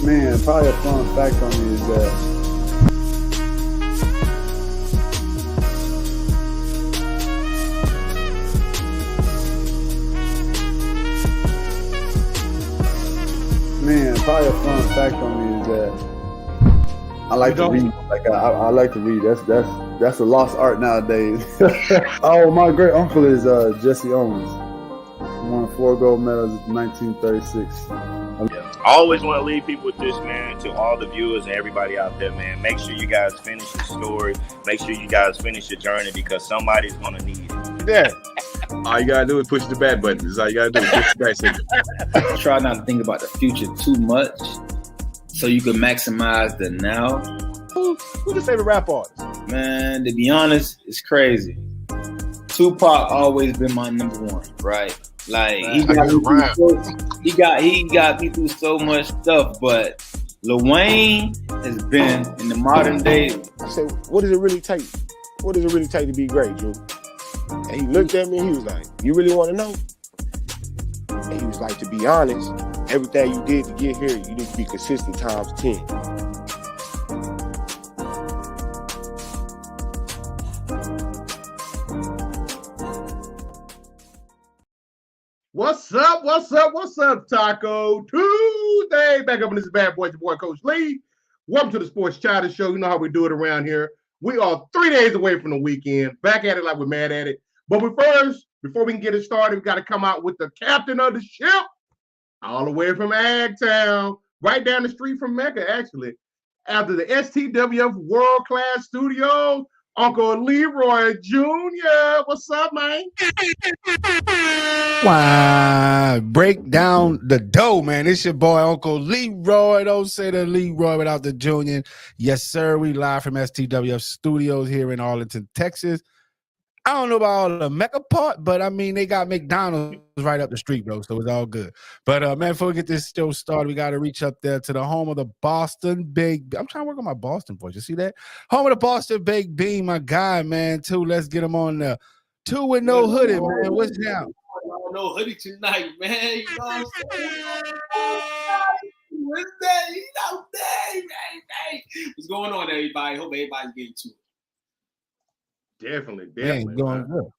Man, probably a fun fact on me is that probably a fun fact on me is that I like to read. Like I like to read. That's a lost art nowadays. Oh, my great uncle is Jesse Owens. He won 4 gold medals in 1936. I always want to leave people with this, man, to all the viewers and everybody out there, man. Make sure you guys finish your story. Make sure you guys finish your journey because somebody's going to need it. Yeah. All you got to do is push the bad button. That's all you got to do is push the back signal. Try not to think about the future too much so you can maximize the now. Who's your favorite rap artist? Man, to be honest, it's crazy. Tupac always been my number one, right? Like he got me through so much stuff, but Lil Wayne has been in the modern day. I said, what does it really take? What does it really take to be great, Drew? And he looked at me and he was like, you really want to know? And he was like, to be honest, everything you did to get here, you need to be consistent times 10. What's up? What's up? What's up, Taco Tuesday? Back up in this bad boy, your boy, Coach Lee. Welcome to the Sports Chatter Show. You know how we do it around here. We are 3 days away from the weekend. Back at it like we're mad at it. But before we can get it started, we got to come out with the captain of the ship, all the way from Agtown, right down the street from Mecca, actually. After the STWF World Class Studios, Uncle Leroy Jr. What's up, man? Wow. Break down the dough, man. It's your boy, Uncle Leroy. Don't say the Leroy without the Junior. Yes, sir. We live from STWF Studios here in Arlington, Texas. I don't know about all the Mecca part, but I mean, they got McDonald's right up the street, bro, so it's all good. But, man, before we get this show started, we got to reach up there to the home of the Boston Baked. I'm trying to work on my Boston voice. You see that? Home of the Boston Baked Bean, my guy, man, too. Let's get him on there. 2 with no hoodie, man. What's down? No hoodie tonight, man. You know what I'm saying? What's that? You know, hey. What's going on, everybody? Hope everybody's getting to it. Definitely. Going good.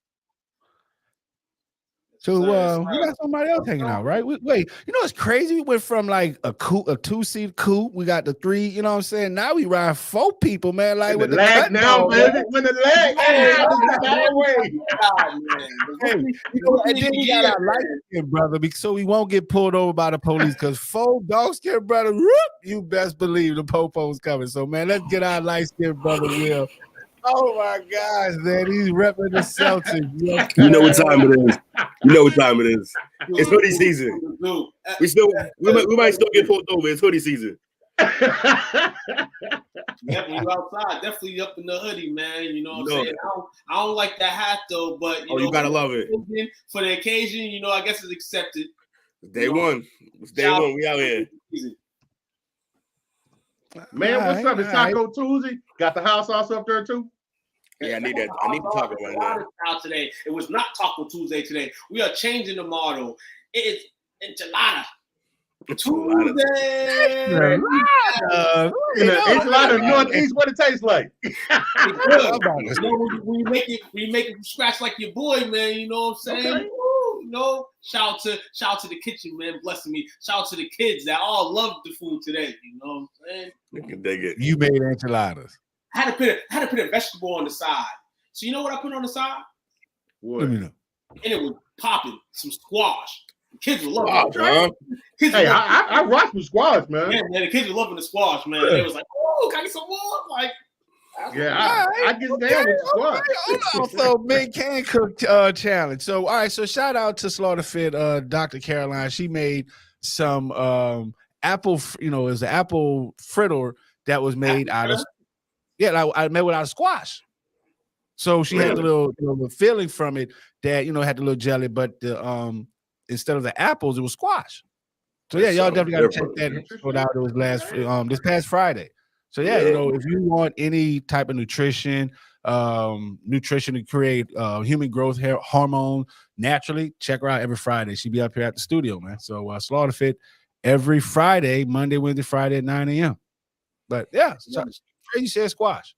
So we got somebody else hanging out, right? Wait, you know it's crazy? We went from like a 2-seat coupe. We got the 3, you know what I'm saying? Now we ride 4 people, man. Like with the leg now, baby. With the leg. And then we got our light skin brother, so we won't get pulled over by the police because 4 dark skin brother, you best believe the popo's coming. So man, let's get our light skin brother Will. Oh my gosh, man, he's repping the Celtics. You know what time it is. It's hoodie season. We might still get pulled over. It's hoodie season. Yep, when you outside, definitely up in the hoodie, man. You know what I'm saying? I don't like that hat though, but you gotta love it. For the occasion, you know, I guess it's accepted. Day one. It's day one. We out here. Man, what's up? It's Taco Tuesday. Got the house also up there too? Yeah, I need that. I need to talk about that. Today. It was not Taco Tuesday today. We are changing the model. It is enchilada. Tuesday. Enchilada Northeast, what it tastes like. We make it from scratch like your boy, man. You know what I'm saying? Okay. You know, shout out to the kitchen, man, blessing me. Shout out to the kids that all love the food today. You know what I'm saying? You can dig it. You made enchiladas. I had to put a vegetable on the side. So you know what I put on the side? What? And it was popping some squash. The kids were loving it. Hey, I rock with squash, man. Yeah, man, the kids were loving the squash, man. They was like, "Oh, can I get some more?" Like, yeah, I get down with squash. So Big Can Cook challenge. So all right, so shout out to Slaughterfit, Dr. Caroline. She made some apple, it was an apple fritter that was made out of I made it out of squash. So she had the little feeling from it that had the little jelly, but the instead of the apples, it was squash. So yeah, y'all definitely got to check that out. It was this past Friday. So yeah, if you want any type of nutrition to create human growth hormone naturally, check her out every Friday. She be up here at the studio, man. So Slaughterfit every Friday, Monday, Wednesday, Friday at 9 a.m. But yeah, crazy said squash.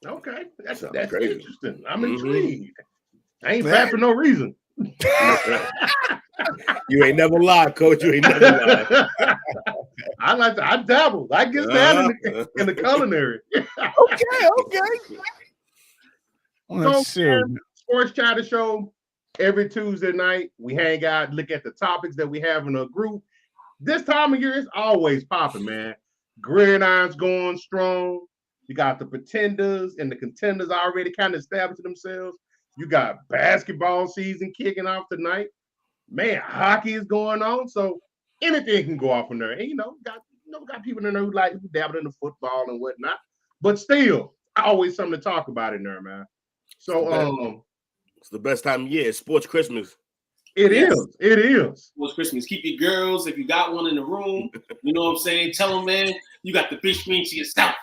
Okay, that's crazy. interesting. I'm intrigued. I ain't fat for no reason. You ain't never lied, coach. You ain't never lied. I dabble. I guess that in the culinary. Okay. Well, So, Sports Chatter Show, every Tuesday night, we hang out, look at the topics that we have in a group. This time of year, it's always popping, man. Gridiron's going strong. You got the pretenders and the contenders already kind of establishing themselves. You got basketball season kicking off tonight. Man, hockey is going on. So anything can go off in there. And got people in there who dabble in the football and whatnot. But still, always something to talk about in there, man. So it's the best time of year. It's sports Christmas. It is. Sports Christmas. Keep your girls, if you got one in the room, you know what I'm saying? Tell them, man, you got the big screen to yourself.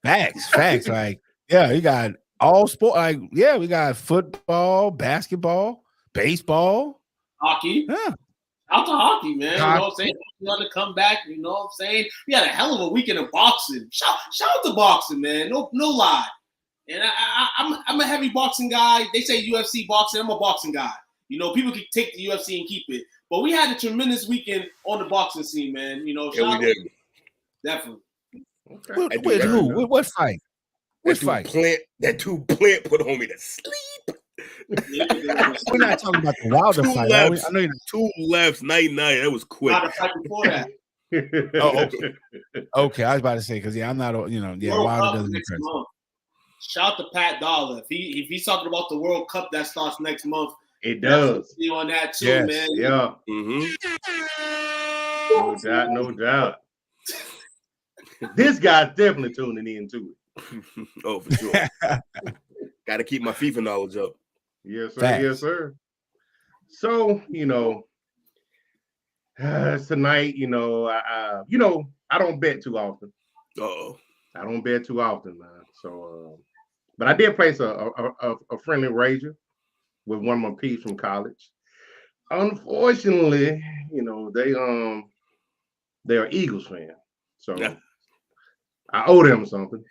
Facts. Like, yeah, you got all sport. Like, yeah, we got football, basketball, baseball, hockey. Yeah. Out to hockey, man. You know what I'm saying? You want to come back, you know what I'm saying? We had a hell of a weekend of boxing. Shout out to boxing, man. No lie. And I'm a heavy boxing guy. They say UFC boxing. I'm a boxing guy. You know, people can take the UFC and keep it. But we had a tremendous weekend on the boxing scene, man. You know, yeah, we did. Definitely. Okay. Wait, who? What fight? Which fight? That two plant put homie to sleep. We're not talking about the Wilder fight. I know you're two lefts, night. That was quick. Not a fight before that. Okay. I was about to say because I'm not. Wilder doesn't impress. Shout to Pat Dollar. If he's talking about the World Cup that starts next month, it does. See on that too, yes. man. Yeah. Mm-hmm. No doubt. This guy's definitely tuning into it. Oh, for sure. Got to keep my FIFA knowledge up. Yes, sir. Facts. Yes, sir. So, tonight, I don't bet too often. I don't bet too often, man. So, but I did place a friendly wager with one of my peeps from college. Unfortunately, they're an Eagles fan, so I owe them something.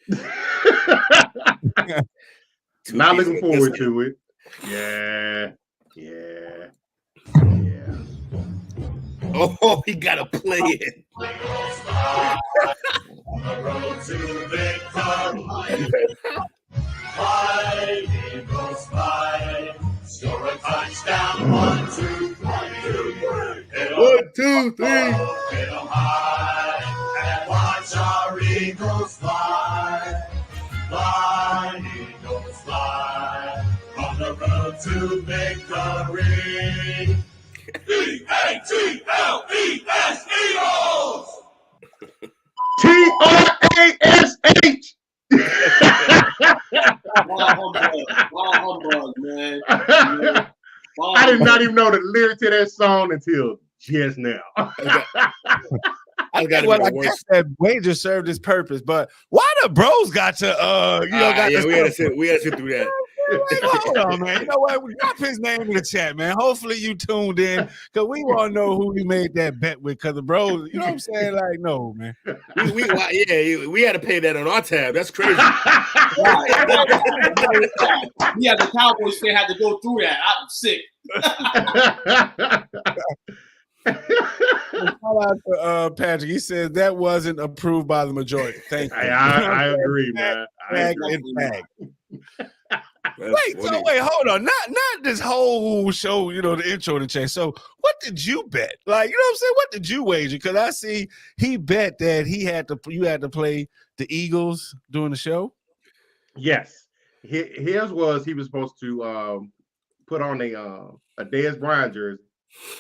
Not looking forward to it. Yeah. Oh, he gotta play it. On the road to victory. Fly, Eagles, fly. Score a touchdown. 1, 2, 3. 1, 2, 3. Hit 'em high and watch our Eagles fly. Fly, Eagles, fly. On the road to victory. E-A-T-L-E-S, Eagles! T-R-A-S-H! Humbug, man. I did not even know the lyric to that song until just now. I guess that wager served its purpose, but why the bros got to we had to sit through that. Hold on, man. You know what? Drop his name in the chat, man. Hopefully you tuned in because we want to know who we made that bet with. Because the bros, you know what I'm saying? Like, no, man. We had to pay that on our tab. That's crazy. Yeah, the Cowboys fan had to go through that. I'm sick. Shout out to Patrick. He says that wasn't approved by the majority. Thank you. I agree, man. Wait, hold on. Not this whole show, the intro and the change. So what did you bet? Like, you know what I'm saying? What did you wager? Because I see he bet that you had to play the Eagles during the show. Yes. His was he was supposed to put on a Dez Bryant jersey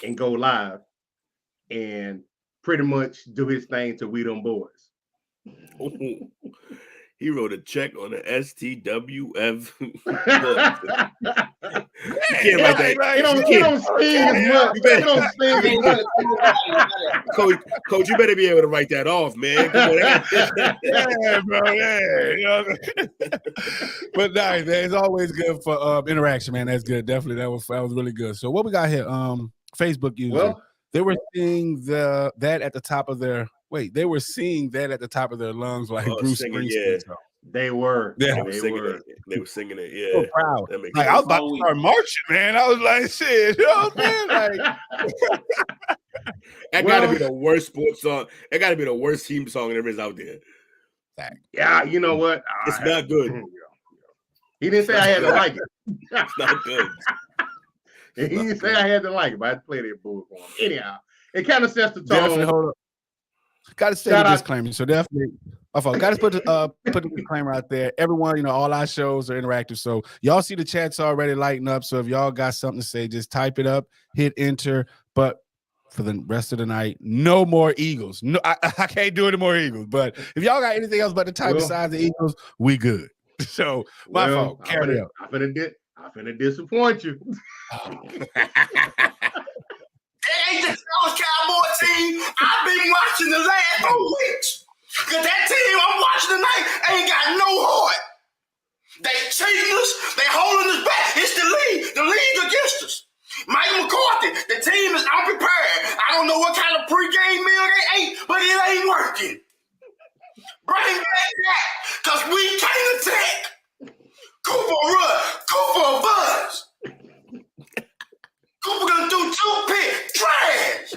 and go live and pretty much do his thing to We Them Boys. He wrote a check on the STWF. You can't like that. It don't sting as much. It don't sting as much. Coach, you better be able to write that off, man. Come on, Yeah, bro. Yeah, you know? But nice, man. It's always good for interaction, man. That's good. Definitely, that was really good. So what we got here? Facebook user. Well, they were seeing that at the top of their They were seeing that at the top of their lungs, like Bruce Springsteen. Yeah. They were. Yeah. They were singing it. Yeah. So proud. Like, I was about to start marching, man. I was like, shit, you know what I'm saying? That gotta be the worst sports song. That gotta be the worst team song there is out there. Yeah, you know what? It's not good. He didn't say I had to like it. It's not good. He didn't say I had to like it, but I had to play that bull for him. Anyhow, it kind of sets the tone. Definitely, hold up. Got to say the disclaimer. So definitely, got to put the disclaimer out there. Everyone, all our shows are interactive. So y'all see the chats already lighting up. So if y'all got something to say, just type it up, hit enter. But for the rest of the night, no more Eagles. No, I can't do any more Eagles. But if y'all got anything else but the type besides the Eagles, we good. So my fault. Carry on. I'm finna disappoint you. That ain't the Dallas Cowboy team I've been watching the last 4 weeks. Because that team I'm watching tonight ain't got no heart. They cheating us. They holding us back. It's the league. The league against us. Mike McCarthy, the team is unprepared. I don't know what kind of pregame meal they ate, but it ain't working. Bring back that, because we can't attack. Cooper run. Cooper buzz. Cooper gonna do 2 picks. Trash.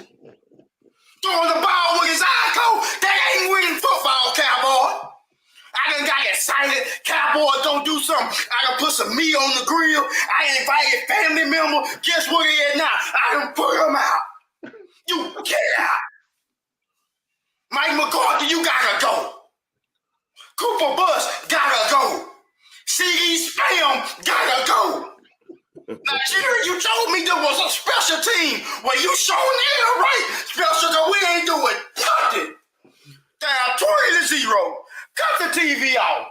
Throwing the ball with his eye coat. That ain't winning football, Cowboy. I done got excited. Cowboys don't do something. I done put some meat on the grill. I invited family members. Guess what he is now? I done put them out. You get out. Mike McCarthy, you gotta go. Cooper Bus gotta go. C.E. Spam gotta go. Now, Jerry, you told me there was a special team. Well, you showing it right. Special, because we ain't doing nothing. Damn, 20-0. Cut the TV off.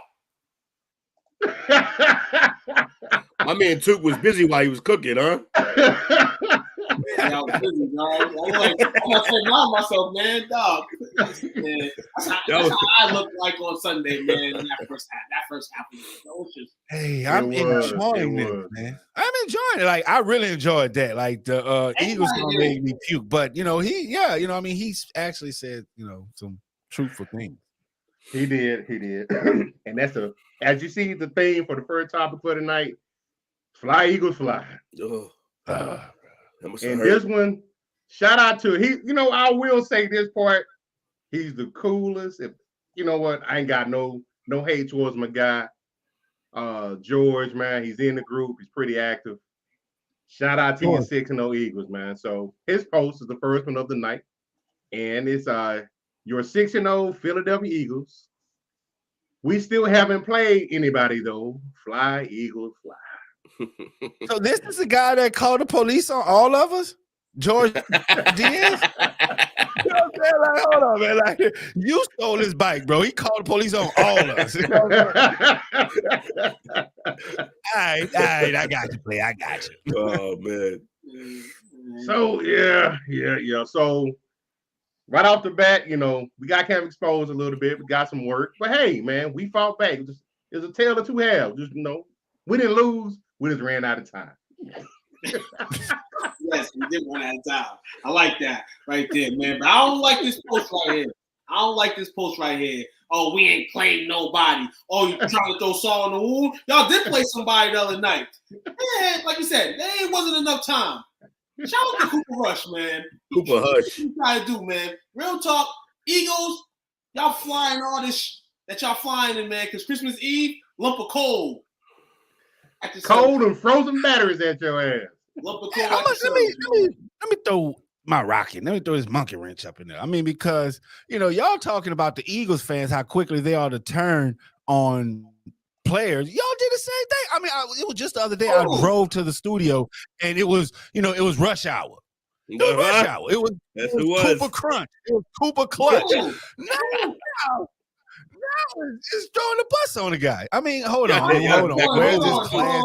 My man Took was busy while he was cooking, huh? I was busy, dog. I'm gonna take mind myself, man, dog. Man, that's how I look like on Sunday, man. In that first half of the just. Hey, I'm enjoying it, man. I'm enjoying it. Like I really enjoyed that. Like the Eagles gonna make me puke, but he's actually said some truthful things. He did, and that's as you see the theme for the first topic for tonight. Fly Eagles fly. And this one, shout out to I will say this part. He's the coolest. If you know what, I ain't got no hate towards my guy. George, man, he's in the group. He's pretty active. Shout out to your 6-0 Eagles, man. So his post is the first one of the night, and it's your 6-0 Philadelphia Eagles. We still haven't played anybody though. Fly Eagles fly. So this is the guy that called the police on all of us? George Diaz? You know what I'm saying? Like, hold on, man. Like, you stole his bike, bro. He called the police on all of us. All right, I got you, play. I got you. Oh, man. So, yeah. So, right off the bat, we got kind of exposed a little bit. We got some work. But, hey, man, we fought back. It was a tale of two halves. Just, we didn't lose. We just ran out of time. Yes, we did run out of time. I like that right there, man. But I don't like this post right here. Oh, we ain't playing nobody. Oh, you trying to throw salt in the wound? Y'all did play somebody the other night. Man, like you said, there wasn't enough time. Shout out to Cooper Rush, man. Cooper Hush. What you trying to do, man? Real talk, Eagles, y'all flying all this that y'all flying in, man, because Christmas Eve, lump of coal. Cold and frozen batteries at your ass. Lump of coal. Let me throw my rocket. Let me throw this monkey wrench up in there. I mean, because y'all talking about the Eagles fans, how quickly they ought to turn on players. Y'all did the same thing. I mean, it was just the other day. I drove to the studio and it was, it was rush hour. It was rush hour. It was Cooper Crunch. It was Cooper Clutch. Just throwing the bus on the guy. I mean, hold on. Hold on. Where's this class?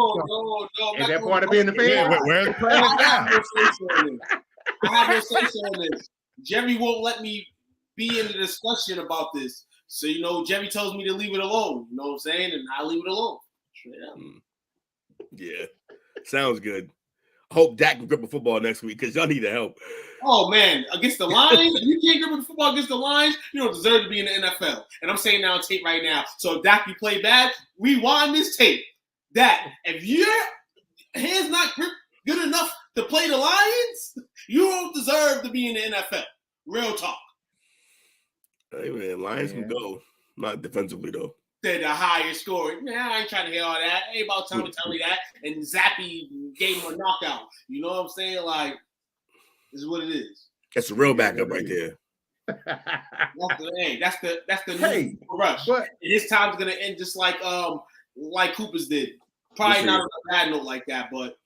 Is that part of being the fan? Yeah, where's the class now? I have no say so on this. Jerry won't let me be in the discussion about this. So, Jerry tells me to leave it alone. You know what I'm saying? And I leave it alone. Straight up. Yeah. Sounds good. I hope Dak can grip a football next week because y'all need the help. Oh, man. Against the Lions? If you can't grip a football against the Lions, you don't deserve to be in the NFL. And I'm saying that on tape right now. So if Dak, you play bad, rewind this tape. Dak, if your hand's not good enough to play the Lions, you don't deserve to be in the NFL. Real talk. Hey, man, Lions can go. Not defensively, though. They're the higher score. Man, I ain't trying to hear all that. Ain't about time to tell me that. And Zappy gave him a knockout. You know what I'm saying? Like, this is what it is. That's a real backup right there. That's the new rush. And his time's gonna end just like Cooper's did. Probably not on a bad note like that, but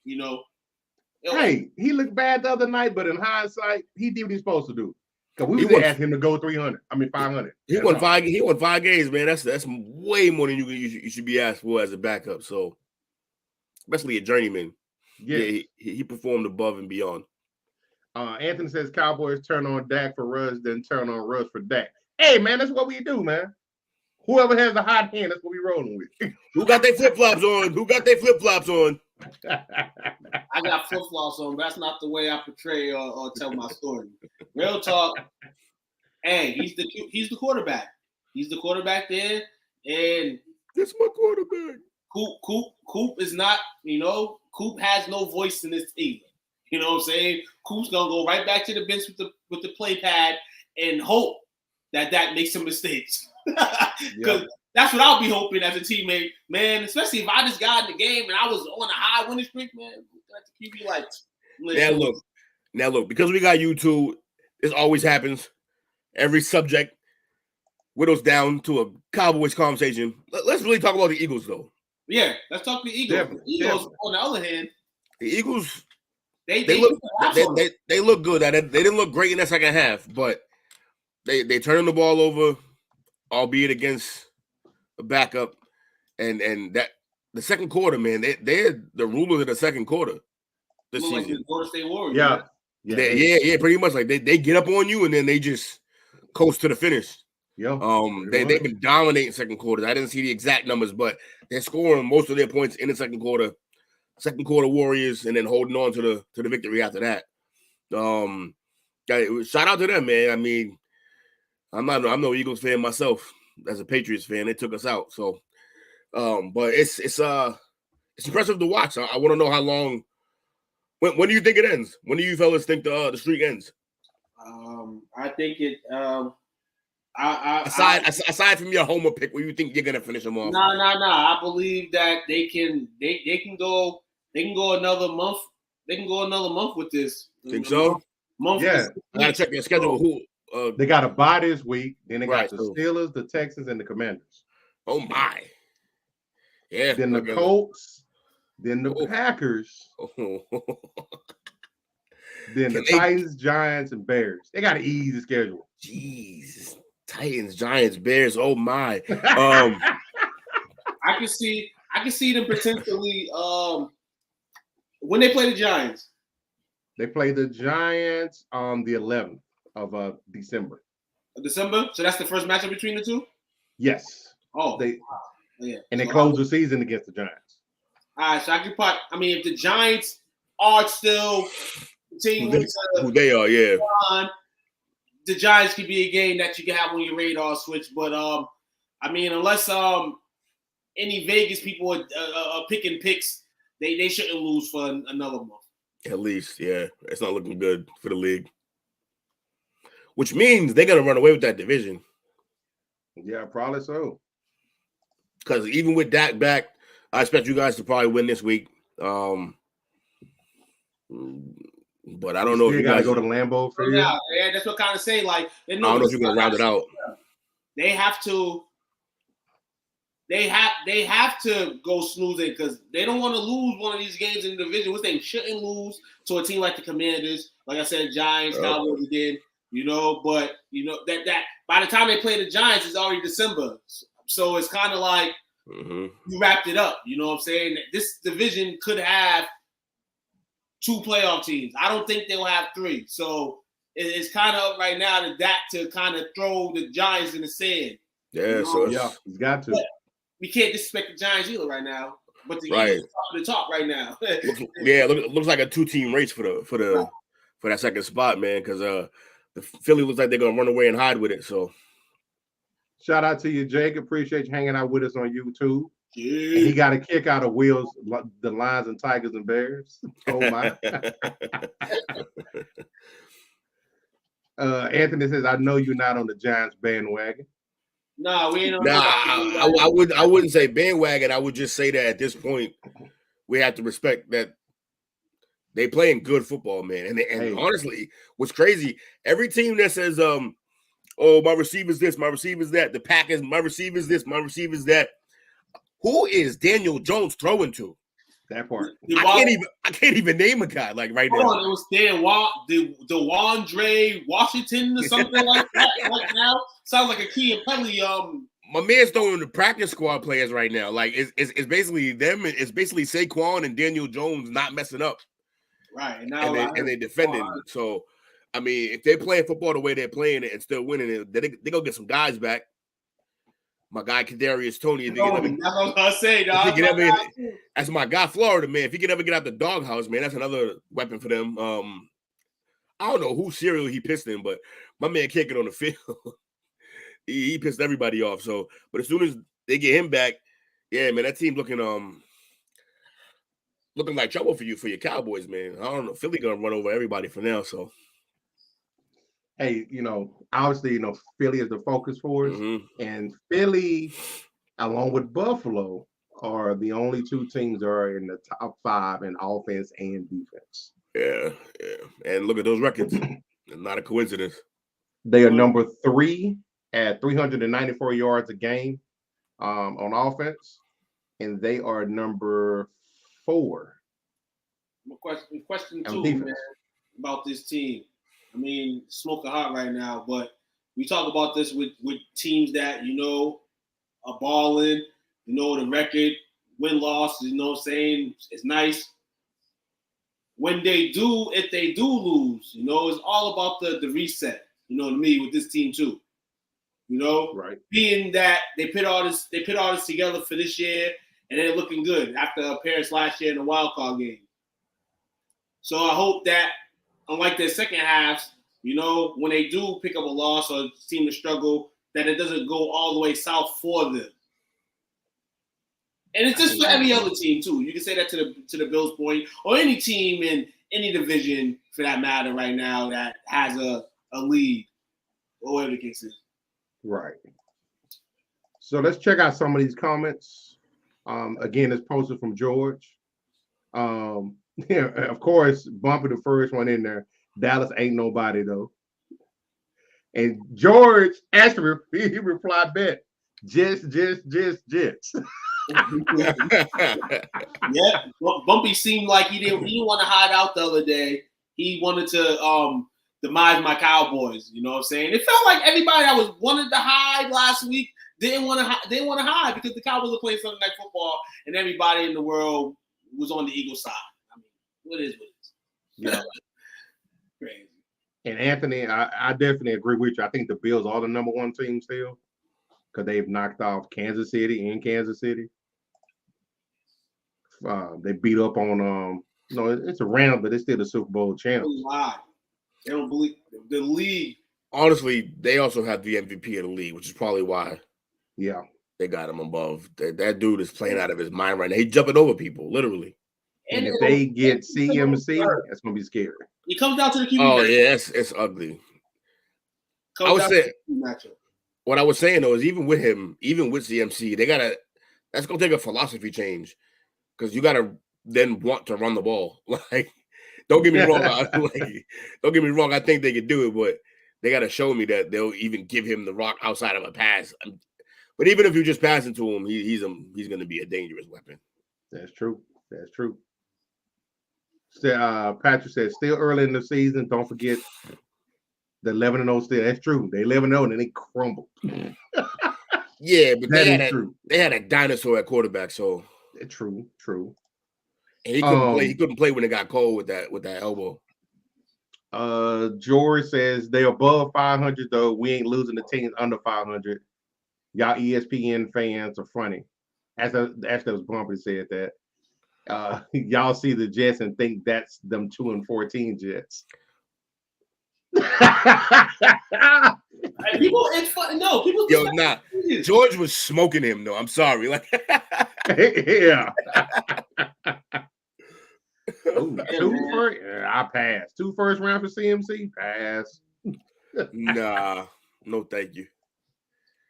Hey, he looked bad the other night, but in hindsight, he did what he's supposed to do. Because we was asking him to go 500. He won 5 games, man. That's way more than you should be asked for as a backup. So, especially a journeyman. Yeah, he performed above and beyond. Anthony says Cowboys turn on Dak for Russ, then turn on Russ for Dak. Hey, man, that's what we do, man. Whoever has the hot hand, that's what we rolling with. Who got their flip-flops on? I got flip-flops on. That's not the way I portray or tell my story. Real talk. Hey, he's the quarterback. He's the quarterback there, and that's my quarterback. Coop is not. Coop has no voice in this either. You know what I'm saying? Coop's gonna go right back to the bench with the play pad and hope that makes some mistakes. Because that's what I'll be hoping as a teammate, man. Especially if I just got in the game and I was on a high winning streak, man. Keep you like. Now look, because we got you two, this always happens. Every subject whittles down to a Cowboys conversation. Let's really talk about the Eagles, though. Yeah, let's talk the Eagles. The Eagles, on the other hand, the Eagles, they look good at it. They didn't look great in that second half, but they turned the ball over, albeit against a backup, and that the second quarter, man, they're the rulers of the second quarter this season. Like the Golden State Warriors. Yeah, pretty much. Like they get up on you and then they just coast to the finish. Yeah. They've been dominating second quarters. I didn't see the exact numbers, but they're scoring most of their points in the second quarter. Second quarter Warriors, and then holding on to the victory after that. Shout out to them, man. I mean, I'm no Eagles fan myself. As a Patriots fan, they took us out. So, but it's impressive to watch. I want to know how long. When do you think it ends? When do you fellas think the streak ends? I think it. Aside from your homer pick, where you think you're gonna finish them off? No. I believe that they can go another month. They can go another month with this. Think so? Yeah. I gotta check their schedule. Who? They got a bye this week. Then they got the Steelers, the Texans, and the Commanders. Oh my! Yeah. Then the Colts. Then the Packers. Then the Titans, Giants, and Bears. They got an easy schedule. Jeez. Titans, Giants, Bears. Oh my! I can see them potentially. When they play the Giants, they play the Giants on the 11th of December. December. So that's the first matchup between the two. Yes. Oh, yeah. And they close the season against the Giants. All right. So if the Giants are still continuing who they are, yeah. The Giants could be a game that you can have on your radar switch, but unless any Vegas people are picking picks, they shouldn't lose for another month. At least, yeah, it's not looking good for the league. Which means they're gonna run away with that division. Yeah, probably so. Because even with Dak back, I expect you guys to probably win this week. But I don't know if you guys go to Lambeau for yeah, that's what kind of say. Like, I don't know if you're gonna round it out. They have to. They have to go snoozing because they don't want to lose one of these games in the division, which they shouldn't lose to a team like the Commanders. Like I said, Giants, Cowboys did. But that by the time they play the Giants, it's already December. So it's kind of like you wrapped it up. You know what I'm saying? This division could have 2 playoff teams. I don't think they'll have 3. So it's kind of up right now to Dak to kind of throw the Giants in the sand. Yeah, you know? so he's got to. But we can't disrespect the Giants either right now. But the right. Eagles top of the top right now. looks like a 2-team race for that second spot, man. Because the Philly looks like they're gonna run away and hide with it. So shout out to you, Jake. Appreciate you hanging out with us on YouTube. Yeah. And he got a kick out of Will's the Lions and Tigers and Bears. Oh my. Anthony says, I know you're not on the Giants bandwagon. No, we ain't on I wouldn't say bandwagon. I would just say that at this point, we have to respect that they playing good football, man. And honestly, what's crazy, every team that says, oh, my receiver's this, my receiver's that, the Packers, my receiver's this, my receiver's that. Who is Daniel Jones throwing to? That part. I can't even name a guy like right now. It was DeWandre Washington or something like that. Right now, sounds like a Key and Pelly. My man's throwing the practice squad players right now. Like it's basically them. It's basically Saquon and Daniel Jones not messing up. Right, and they defending. So I mean, if they're playing football the way they're playing it and still winning it, they gonna get some guys back. My guy Kadarius Toney. That's what I was gonna say, dog. That's my guy, Florida, man. If he can ever get out the doghouse, man, that's another weapon for them. I don't know whose cereal he pissed in, but my man can't get on the field. he pissed everybody off. So, but as soon as they get him back, yeah, man, that team looking like trouble for your Cowboys, man. I don't know. Philly gonna run over everybody for now. So. Hey, obviously, Philly is the focus for us. And Philly, along with Buffalo, are the only 2 teams that are in the top 5 in offense and defense. Yeah. And look at those records. Not a coincidence. They are number 3 at 394 yards a game on offense. And they are number 4. Question 2, man, about this team. I mean, smoking hot right now, but we talk about this with teams that, are balling, the record, win-loss, what I'm saying, it's nice. When if they do lose, it's all about the reset, to me, with this team too. Right. Being that they put all this together for this year and they're looking good after appearance last year in the wild card game. So I hope that, unlike their second halves, when they do pick up a loss or seem to struggle, that it doesn't go all the way south for them. And it's just for every other team too. You can say that to the Bills point, or any team in any division for that matter right now that has a lead, or whatever the case is. Right. So let's check out some of these comments. Again, it's posted from George. Of course, Bumpy, the first one in there. Dallas ain't nobody though. And George actually he replied back, just. Yeah, Bumpy seemed like he didn't want to hide out the other day. He wanted to demise my Cowboys. You know what I'm saying? It felt like everybody that wanted to hide last week didn't want to hide because the Cowboys were playing Sunday Night Football and everybody in the world was on the Eagles side. I mean, what is? Yeah. Crazy. And Anthony, I definitely agree with you. I think the Bills are the number 1 team still because they've knocked off Kansas City in Kansas City. They beat up on it's a round, but it's still the Super Bowl champs. They don't believe the league. Honestly, they also have the MVP of the league, which is probably why. Yeah, they got him above. That dude is playing out of his mind right now. He's jumping over people, literally. And if they get CMC, that's gonna be scary. It comes down to the QB. Oh yeah, it's ugly. I would say what I was saying though is even with CMC, that's gonna take a philosophy change because you gotta then want to run the ball. Like, don't get me wrong. Don't get me wrong. I think they could do it, but they gotta show me that they'll even give him the rock outside of a pass. But even if you just pass it to him, he's gonna be a dangerous weapon. That's true. Patrick said, still early in the season. Don't forget the 11-0 still. That's true. They 11-0 and then they crumbled. Yeah, but That is true. They had a dinosaur at quarterback, so True. and he couldn't play. He couldn't play when it got cold with that elbow. George says they above 500 though. We ain't losing the teams under 500. Y'all ESPN fans are funny. Actually, that was Bumpy said that. Y'all see the Jets and think that's them 2-14 Jets. People, it's fun. No, people. Yo, nah. George was smoking him though. I'm sorry. Like, yeah. Ooh, I pass. 2 first round for CMC. Pass. Nah, no, thank you.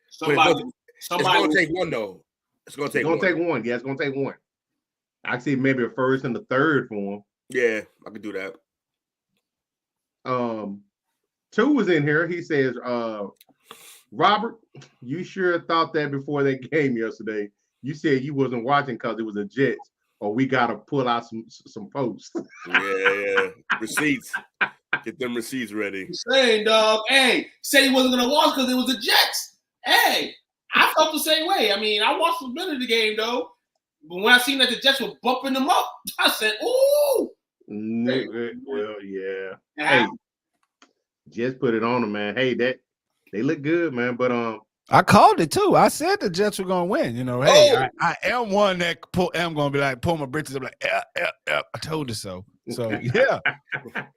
Somebody it's gonna take one though. It's gonna take one. Yeah, it's gonna take one. I see maybe a first and the third for him. Yeah, I could do that. 2 was in here. He says, Robert, you sure thought that before that game yesterday. You said you wasn't watching because it was a Jets, or we gotta pull out some posts. Yeah. Receipts. Get them receipts ready. Saying, dog, hey, said he wasn't gonna watch because it was the Jets. Hey, I felt the same way. I mean, I watched a bit of the game though, but when I seen that the Jets were bumping them up, I said, "Ooh." Well, yeah. Hey, Jets put it on them, man. Hey, they look good, man. But I called it too. I said the Jets were gonna win. You know, hey, I am one that am gonna be like pull my britches up like, I told you so. So yeah,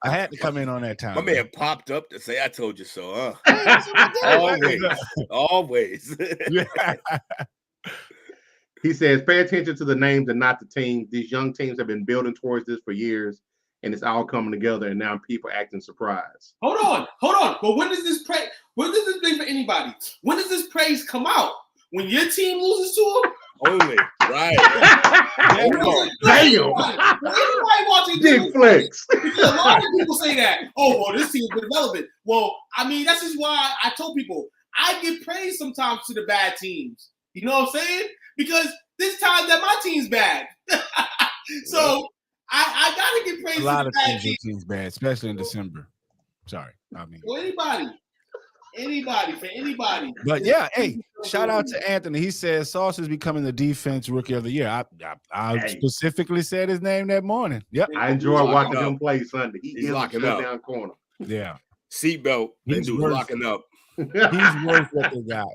I had to come in on that time. My man popped up to say, "I told you so." Huh? Always. Yeah. He says, "Pay attention to the names and not the teams. These young teams have been building towards this for years, and it's all coming together. And now people acting surprised." Hold on. But when does this praise? When does this thing for anybody? When does this praise come out? When your team loses to them? Only right. Damn. Anybody watching Big flex. Because a lot of people say that. Oh, well, this team's been developing. Well, I mean, that's just why I told people I give praise sometimes to the bad teams. You know what I'm saying? Because this time that my team's bad. So I gotta give praise a lot to of the bad teams. teams bad, especially in December. Sorry, I mean for anybody. But yeah, hey, shout out to Anthony. He says Sauce is becoming the defense rookie of the year. I specifically said his name that morning. Yep. I enjoy watching him play Sunday. He's locking up down corner. Yeah. Seatbelt. He's locking up. He's worth what they got.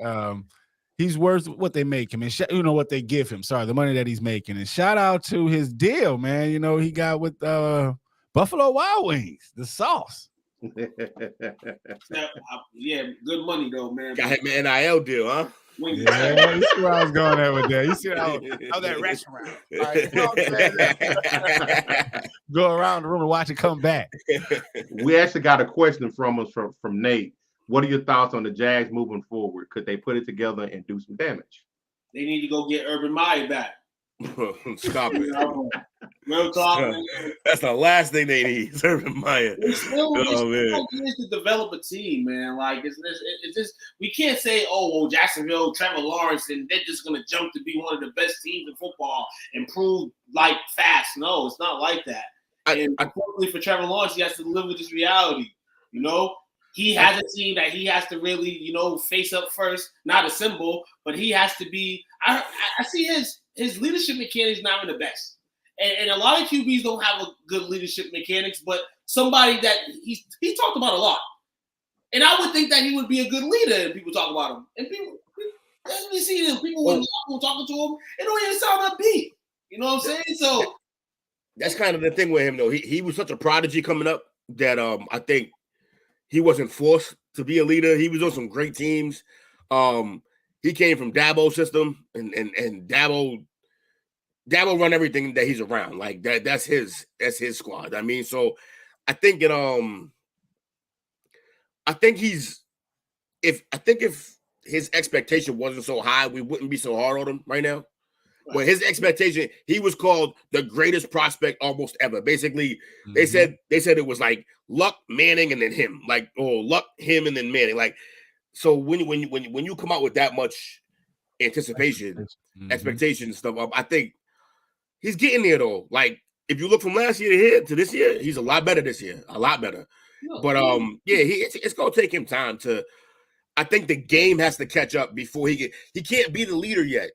He's worth what they make him, and you know what they give him. Sorry, the money that he's making. And shout out to his deal, man. You know he got with Buffalo Wild Wings, the sauce. Yeah, good money though, man. Got him an NIL deal, huh? Yeah, you see where I was going at with that. You see how that restaurant. Right, go around the room and watch it come back. We actually got a question from Nate. What are your thoughts on the Jags moving forward? Could they put it together and do some damage? They need to go get Urban Meyer back. Stop it. Real talk. That's the last thing they need. Urban Meyer. It's still years to develop a team, man. Like it's just we can't say, oh, well, Jacksonville, Trevor Lawrence, and they're just gonna jump to be one of the best teams in football and prove like fast. No, it's not like that. And unfortunately for Trevor Lawrence, he has to live with this reality. You know, he has a team that he has to really, you know, face up first, not assemble, but he has to be. I see his leadership mechanics not even the best. And a lot of QBs don't have a good leadership mechanics, but somebody that he talked about a lot. And I would think that he would be a good leader if people talk about him. And people, as we see them, people when talking to him, it don't even sound upbeat. You know what I'm saying? So that's kind of the thing with him, though. He was such a prodigy coming up that I think he wasn't forced to be a leader. He was on some great teams. He came from Dabo's system, and Dabo run everything that he's around. Like that's his squad. I mean, so I think if his expectation wasn't so high, we wouldn't be so hard on him right now. But his expectation, he was called the greatest prospect almost ever. Basically, they said it was like Luck, Manning, and then him. Like, Luck, him, and then Manning. Like, so when you come out with that much anticipation, expectation stuff, I think he's getting there though. Like, if you look from last year to here to this year, he's a lot better this year. A lot better. But it's gonna take him time to. I think the game has to catch up before he can't be the leader yet.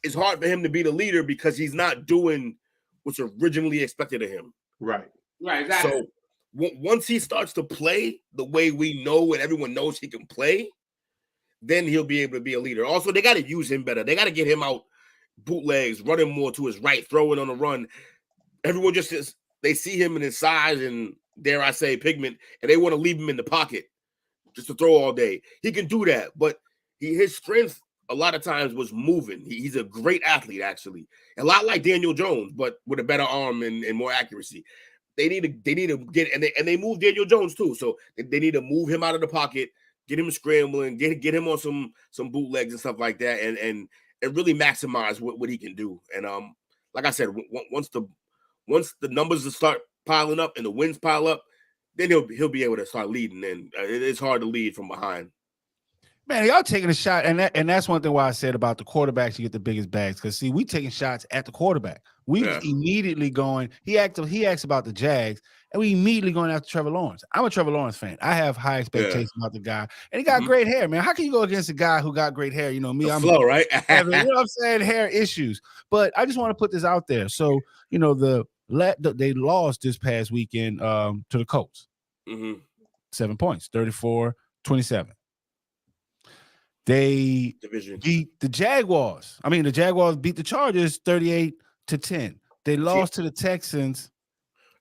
It's hard for him to be the leader because he's not doing what's originally expected of him. Right. Exactly. So once he starts to play the way we know and everyone knows he can play, then he'll be able to be a leader. Also, they got to use him better. They got to get him out bootlegs, running more to his right, throwing on the run. Everyone they see him in his size and, dare I say, pigment, and they want to leave him in the pocket just to throw all day. He can do that, but his strength a lot of times was moving. He's a great athlete, actually. A lot like Daniel Jones, but with a better arm and more accuracy. They need to get, and they move Daniel Jones too. So they need to move him out of the pocket, get him scrambling, get him on some bootlegs and stuff like that, and really maximize what he can do. And like I said, once the numbers start piling up and the wins pile up, then he'll be able to start leading. And it's hard to lead from behind. Man, y'all taking a shot, and that's one thing why I said about the quarterbacks you get the biggest bags. Because see, we taking shots at the quarterback. We immediately going. He asked about the Jags, and we immediately going after Trevor Lawrence. I'm a Trevor Lawrence fan. I have high expectations about the guy, and he got great hair, man. How can you go against a guy who got great hair? You know me, I'm flow, right? having, you know what I'm saying, hair issues. But I just want to put this out there. So you know they lost this past weekend to the Colts. 7 points, 34-27. They beat the Jaguars. I mean, the Jaguars beat the Chargers 38-10. They lost to the Texans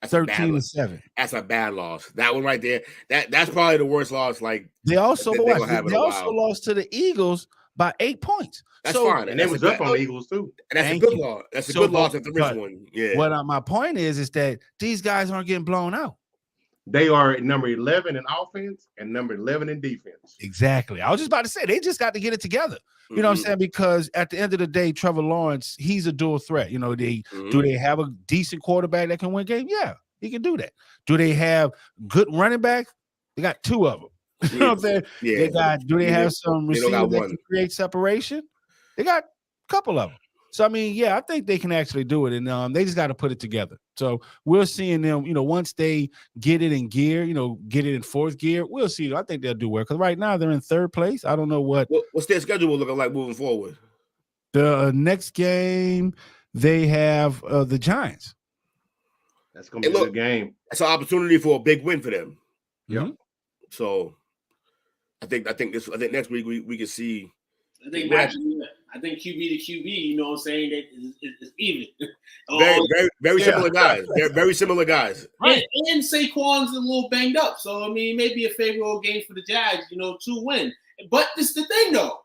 13-7. That's a bad loss. That one right there. That's probably the worst loss. Like they also lost to the Eagles by 8 points. That's fine. And they was up on the Eagles too. And that's a good loss. That's a good loss at the rich one. Yeah. What my point is that these guys aren't getting blown out. They are number 11 in offense and number 11 in defense. Exactly. I was just about to say they just got to get it together. You know what I'm saying? Because at the end of the day, Trevor Lawrence, he's a dual threat. You know, do they have a decent quarterback that can win games? Yeah, he can do that. Do they have good running backs? They got two of them. You know what I'm saying? Yeah. Do they have some receivers that can create separation? They got a couple of them. So, I mean, yeah, I think they can actually do it, and they just got to put it together. So we're seeing them, you know, once they get it in gear, you know, get it in fourth gear, we'll see. I think they'll do well because right now they're in third place. I don't know what's their schedule looking like moving forward. The next game they have the Giants. That's gonna be a good game. That's an opportunity for a big win for them. Yeah. So I think next week we can see. I think QB to QB, you know what I'm saying, that is even. Very similar guys. They're very similar guys. Right. And Saquon's a little banged up. So, I mean, maybe a favorable game for the Jags, you know, to win. But this is the thing, though.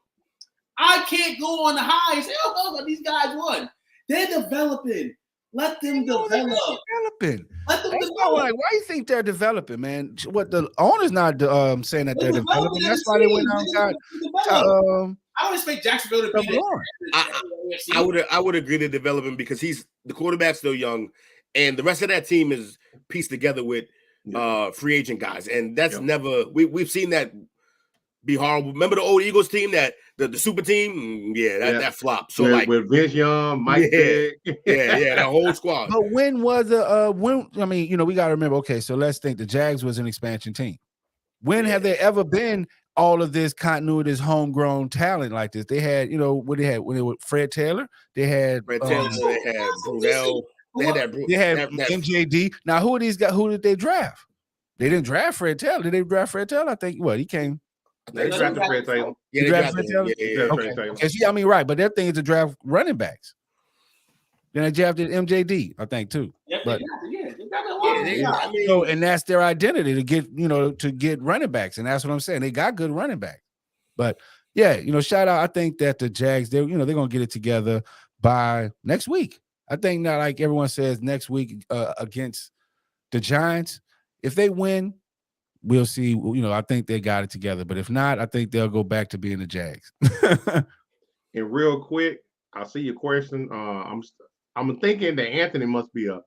I can't go on the high and say, oh, these guys won. They're developing. Let them develop. Let them develop. Why do you think they're developing, man? What the owner's not saying that they're developing. That's why they went out and got I don't expect Jacksonville to be I would agree to developing because the quarterback's still young, and the rest of that team is pieced together with free agent guys, and that's never we've seen that be horrible. Remember the old Eagles team, that the super team? That flopped. So with Vince Young, Mike Vick, that whole squad. But when was when? I mean, you know, we got to remember. Okay, so let's think. The Jags was an expansion team. When have there ever been all of this continuity, this homegrown talent like this? They had, you know, what they had when they were Fred Taylor. They had Fred Taylor. They had Brunell. They had MJD. Now, who are these guys? Who did they draft? They didn't draft Fred Taylor. Did they draft Fred Taylor? I think. He came. They drafted Fred Taylor. Yeah, they drafted Fred Taylor. Okay. I mean, right, but their thing is to draft running backs. Then they drafted MJD, I think, too. But and that's their identity to get running backs, and that's what I'm saying. They got good running backs, but yeah, you know, shout out. I think that the Jags, they're gonna get it together by next week. I think not like everyone says next week against the Giants. If they win, we'll see. You know, I think they got it together, but if not, I think they'll go back to being the Jags. And real quick, I see your question. I'm thinking that Anthony must be a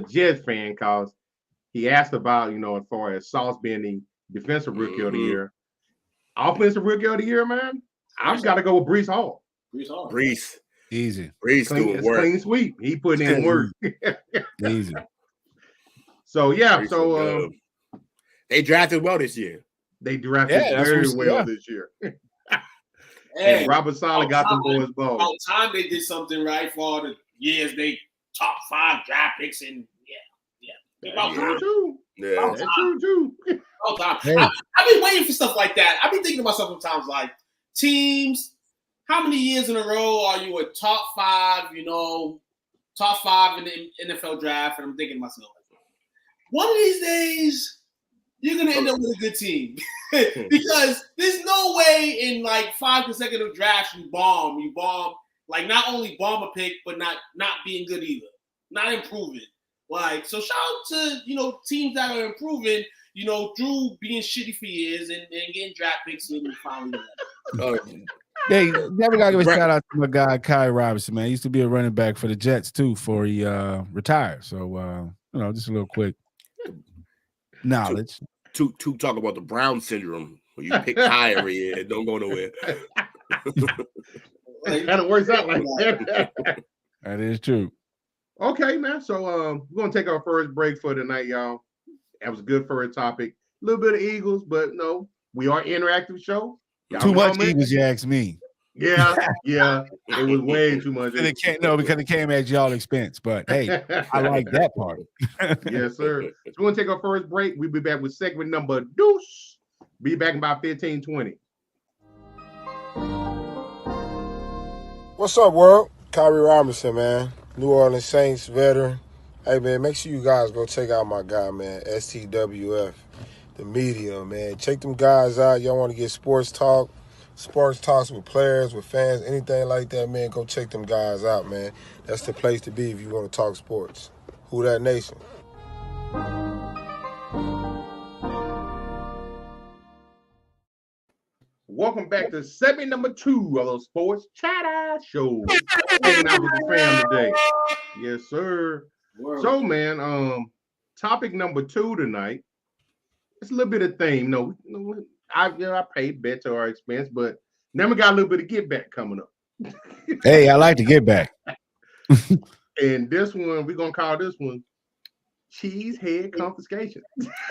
Jets fan because he asked about, you know, as far as Sauce being the defensive rookie of the year. Offensive rookie of the year, man. I've got to go with Breece Hall. Breece. Easy. Breece doing work. Clean sweep. He putting in work. Easy. So, yeah. So they drafted well this year. They drafted very well this year. And Robert Saleh got them boys ball. About time they did something right for all the years they top 5 draft picks and That's true too. I've been waiting for stuff like that. I've been thinking to myself sometimes, like, teams, how many years in a row are you a top 5, top 5 in the NFL draft? And I'm thinking to myself, one of these days, you're going to end up with a good team. Because there's no way in, like, 5 consecutive drafts you bomb. You bomb, like, not only bomb a pick, but not being good either. Not improving. Like, so shout out to, teams that are improving, Drew being shitty for years and getting draft picks and finally. Hey, never gotta give a shout out to my guy Kai Robinson, man. He used to be a running back for the Jets too before he retired. So just a little quick knowledge. To talk about the Brown syndrome, where you pick high every year and don't go nowhere. It kind of works out like that. That is true. Okay, man. So we're gonna take our first break for tonight, y'all. That was a good first topic. A little bit of Eagles, but no, we are an interactive show. Y'all too much Eagles, you ask me. Yeah. It was way too much. Because it came at y'all expense. But hey, I like that part. Yes, sir. So we're gonna take our first break. We'll be back with segment number deuce. Be back in about 15-20. What's up, world? Kyrie Robinson, man. New Orleans Saints veteran. Hey, man, make sure you guys go check out my guy, man, STWF, the media, man. Check them guys out. Y'all want to get sports talks with players, with fans, anything like that, man, go check them guys out, man. That's the place to be if you want to talk sports. Who that nation? Welcome back to segment number 2 of the Sports Chatter Show. Hanging out with the fam today. Yes, sir. Word. So, man, topic number 2 tonight. It's a little bit of theme. I paid bet to our expense, but now we got a little bit of get back coming up. Hey, I like to get back. And this one, we're gonna call this one Cheesehead Confiscation.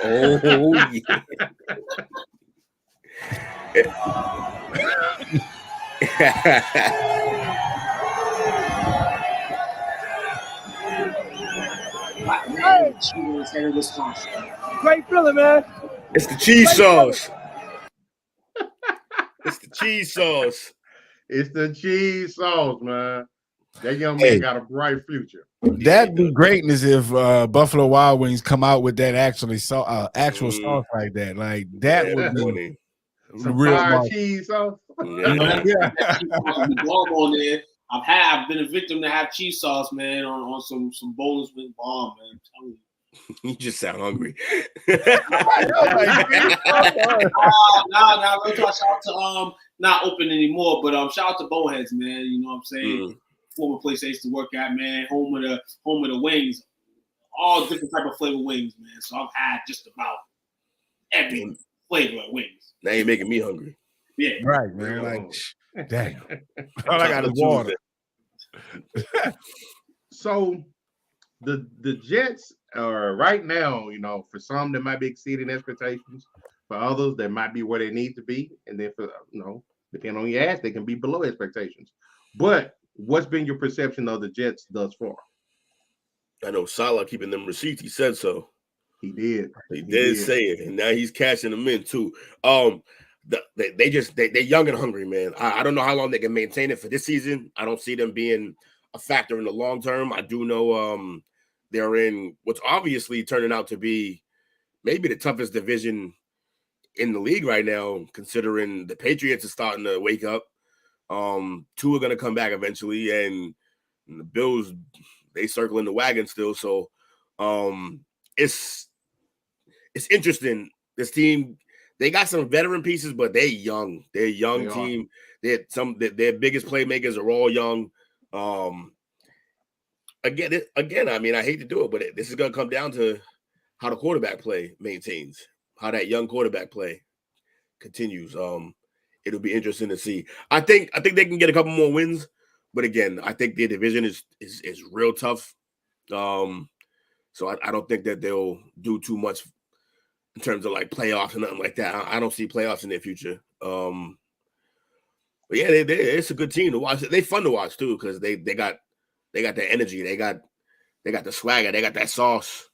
Oh yeah. Great feeling, man. It's the cheese sauce. It's the cheese sauce. It's the cheese sauce, man. That young man got a bright future. That'd be greatness if Buffalo Wild Wings come out with that actual sauce like that. Like that would be some real fire cheese sauce. Yeah. On there. I've been a victim to have cheese sauce, man, on some boneless wing bomb, man. I'm telling you. You just sound hungry. Nah. Shout out to not open anymore, but shout out to Bowheads, man. You know what I'm saying? Former place I used to work at, man. Home of the wings, all different type of flavor wings, man. So I've had just about every flavor of wings. Now you're making me hungry. Yeah, right, man. Like, damn. All I got is water. So the Jets are right now, for some that might be exceeding expectations. For others, that might be where they need to be, and then for depending on your ass, they can be below expectations. But what's been your perception of the Jets thus far? I know Salah keeping them receipts. He said so. He did. He did say it, and now he's cashing them in too. They're young and hungry, man. I don't know how long they can maintain it for this season. I don't see them being a factor in the long term. I do know they're in what's obviously turning out to be maybe the toughest division in the league right now, considering the Patriots are starting to wake up. Two are going to come back eventually, and the Bills, they circling the wagon still. So it's interesting. This team, they got some veteran pieces, but they're young. They're a young team. Their biggest playmakers are all young. Again, I mean, I hate to do it, but this is going to come down to how the quarterback play maintains, how that young quarterback play continues. It'll be interesting to see. I think they can get a couple more wins, but again, I think their division is real tough. So I don't think that they'll do too much in terms of like playoffs and nothing like that. I don't see playoffs in their future. But yeah, it's a good team to watch. They're fun to watch too because they got the energy. They got the swagger. They got that sauce.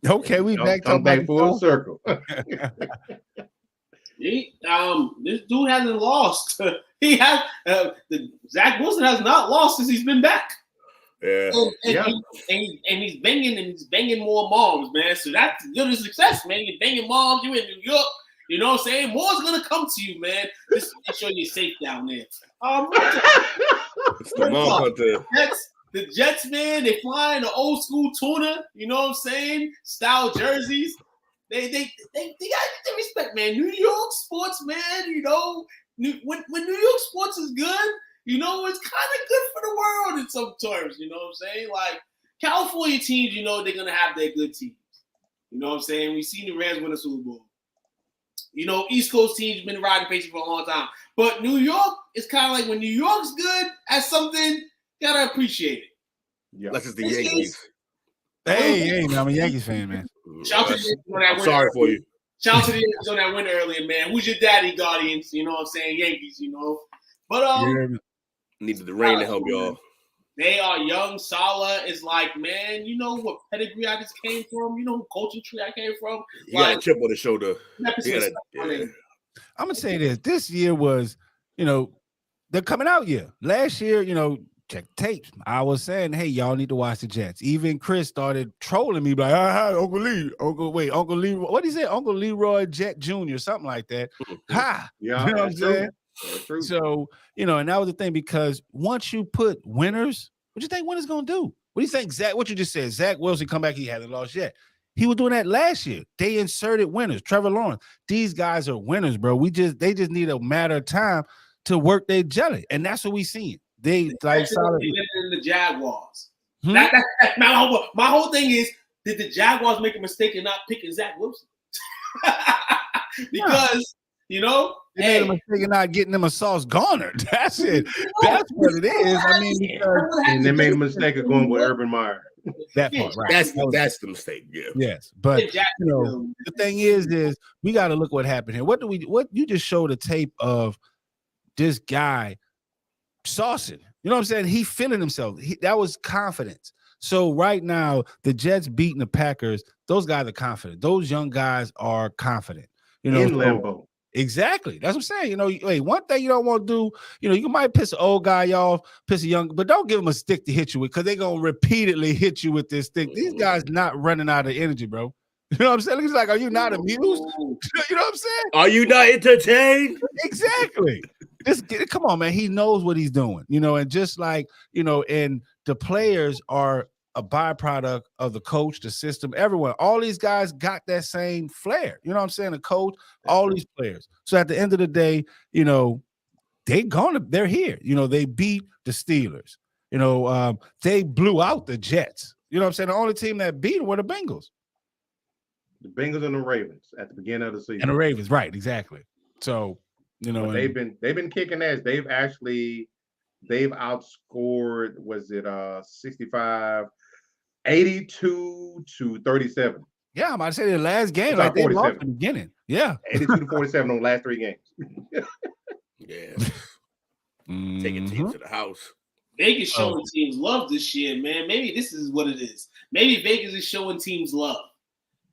Okay, we come back full circle. This dude hasn't lost. He has Zach Wilson has not lost since he's been back. Yeah, and he's banging more moms, man. So that's good as success, man. You're banging moms. You in New York. You know what I'm saying? More's gonna come to you, man. Just make sure you're safe down there. It's the mom hunter. The Jets, man, they flying the old school tuna. You know what I'm saying? Style jerseys. They got the respect, man. New York sports, man. You know, when New York sports is good, you know, it's kind of good for the world in some terms. You know what I'm saying? Like California teams, you know, they're gonna have their good teams. You know what I'm saying? We've seen the Rams win a Super Bowl. You know, East Coast teams been riding patient for a long time. But New York is kind of like when New York's good at something, you gotta appreciate it. Yeah, that's just the Yankees. Hey, man, I'm a Yankees fan, man. Shout to the on that win. Sorry for you. Shout out to the Yankees on that win earlier, man. Who's your daddy, Guardians? You know what I'm saying? Yankees, you know. But needed the rain to help y'all. They are young. Salah is like, man, you know what pedigree I just came from? You know what coaching tree I came from? He got a chip on his shoulder. I'm gonna say this. This year was, you know, the coming out year. Last year, you know, check tapes. I was saying, hey, y'all need to watch the Jets. Even Chris started trolling me like, Uncle Lee, what did he say? Uncle Leroy Jet Jr., something like that. Ha! Yeah, you know what I'm saying? True. So, you know, and that was the thing because once you put winners, what do you think winners gonna do? What do you think, Zach? What you just said, Zach Wilson come back, he hasn't lost yet. He was doing that last year. They inserted winners. Trevor Lawrence. These guys are winners, bro. They just need a matter of time to work their jelly, and that's what we seeing. They like solid in the Jaguars. My whole thing is, did the Jaguars make a mistake in not picking Zach Wilson? Because you know, they made a mistake in not getting them a Sauce Garner. That's it. That's what it is. I mean, and they made a mistake of going with Urban Meyer. That part, right? That's the mistake. Yeah. Yes, but you know, the thing is we got to look what happened here. What you just showed a tape of this guy saucing. You know what I'm saying? He feeling himself. That was confidence. So right now, the Jets beating the Packers. Those guys are confident. Those young guys are confident. You know, in Lambeau. Exactly. That's what I'm saying. You know, hey, one thing you don't want to do, you know, you might piss an old guy off, piss a young, but don't give them a stick to hit you with because they're going to repeatedly hit you with this stick. These guys not running out of energy, bro. You know what I'm saying? It's like, are you not amused? You know what I'm saying? Are you not entertained? Exactly. Come on, man. He knows what he's doing, you know, and just like, you know, and the players are a byproduct of the coach, the system, everyone. All these guys got that same flair. You know what I'm saying? The coach, all these players. So at the end of the day, you know, they're here. You know, they beat the Steelers. You know, they blew out the Jets. You know what I'm saying? The only team that beat them were the Bengals. The Bengals and the Ravens at the beginning of the season. And the Ravens, right, exactly. So, you know, they've been kicking ass. They've outscored, 82 to 37. Yeah, I'm about to say the last game, like they lost in the beginning. Yeah. 82 to 47 on the last 3 games. Yeah. Taking teams to the house. Vegas showing teams love this year, man. Maybe this is what it is. Maybe Vegas is showing teams love.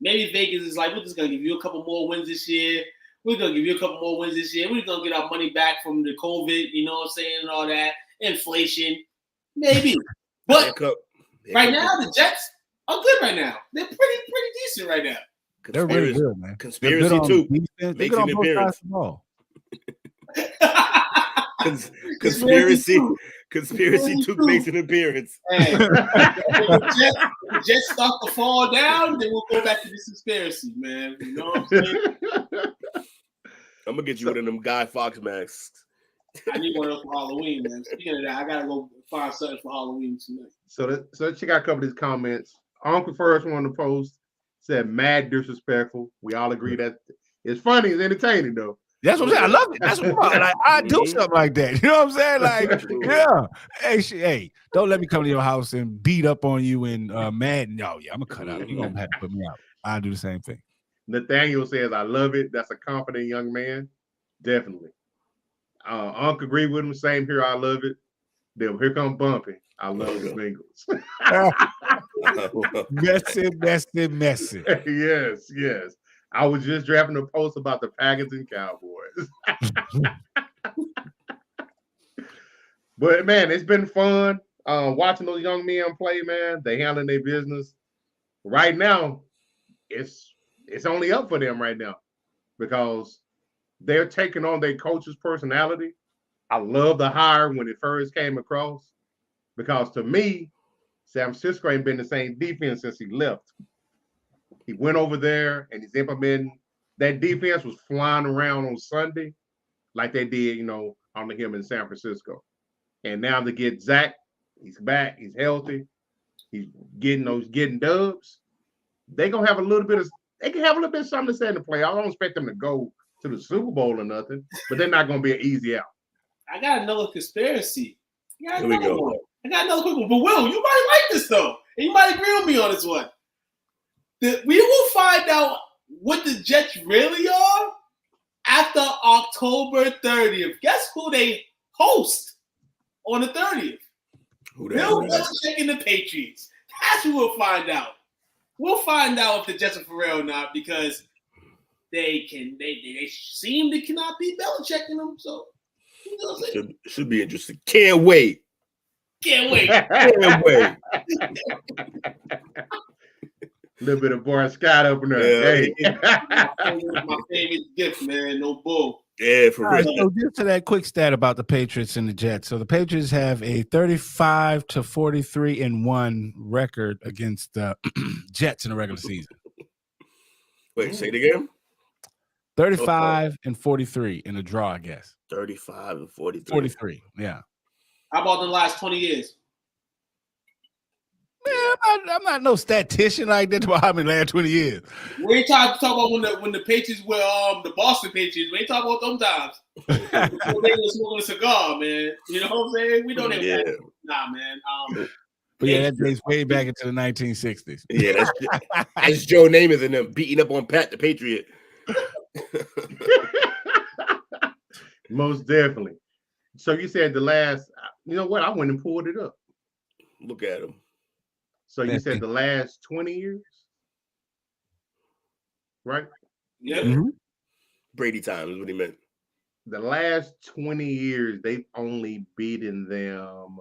Maybe Vegas is like, we're just going to give you a couple more wins this year. We're going to give you a couple more wins this year. We're going to get our money back from the COVID, you know what I'm saying, and all that. Inflation. Maybe. But right now, the Jets are good right now. They're pretty decent right now. They're really good, man. Conspiracy too. Makes an appearance. Conspiracy too makes an appearance. Hey, the Jets start to fall down, then we'll go back to this conspiracy, man. You know what I'm saying? I'm gonna get you one of them Guy Fawkes masks. I need one of those for Halloween, man. Speaking of that, I gotta go find something for Halloween tonight. So she got a couple of these comments. Uncle first one to post said mad disrespectful. We all agree that it's funny, it's entertaining though. That's what I'm saying. I love it. That's what I'm like. I do something like that. You know what I'm saying? Like, yeah. Hey, don't let me come to your house and beat up on you and Madden. No, yeah, I'm gonna cut out. You're gonna have to put me out. I'll do the same thing. Nathaniel says, I love it. That's a confident young man. Definitely. Unc agree with him. Same here. I love it. Then here come Bumpy. I love the Bengals. Messy. Yes. I was just drafting a post about the Packers and Cowboys. But man, it's been fun watching those young men play, man. They handling their business. Right now, it's only up for them right now because they're taking on their coach's personality. I love the hire when it first came across because to me, San Francisco ain't been the same defense since he left. He went over there and he's implementing that defense was flying around on Sunday like they did, under him in San Francisco. And now to get Zach, he's back, he's healthy, he's getting dubs. They can have a little bit of something to say in the playoffs. I don't expect them to go to the Super Bowl or nothing, but they're not going to be an easy out. I got another conspiracy. Here we go. I got another quick one. But Will, you might like this though, and you might agree with me on this one. We will find out what the Jets really are after October 30th. Guess who they host on the 30th? Bill Belichick and the Patriots. That's who we'll find out. We'll find out if the Jets are for real or not because they seem to cannot beat Belichick in them. So should be interesting. Can't wait. A little bit of Boris Scott up in there. Yeah. Hey. My favorite gift, man. No bull. Yeah, for real. Right, so just to that quick stat about the Patriots and the Jets. So the Patriots have a 35-43-1 record against the Jets in the regular season. Wait, say it again. 35-43 in a draw, I guess. 35-43. 43, yeah. How about the last 20 years? Man, I'm not no statistician like that about how many last 20 years. We ain't talk about when the Patriots were the Boston Patriots. We ain't talking about them times. They were smoking a cigar, man. You know what I'm saying? We don't even nah, man. But yeah, that dates way back into the 1960s. Yeah, that's Joe Namath and them beating up on Pat the Patriot. Most definitely. So you said the last, you know what? I went and pulled it up. Look at him. So you said the last 20 years? Right? Yeah. Mm-hmm. Brady time is what he meant. The last 20 years, they've only beaten them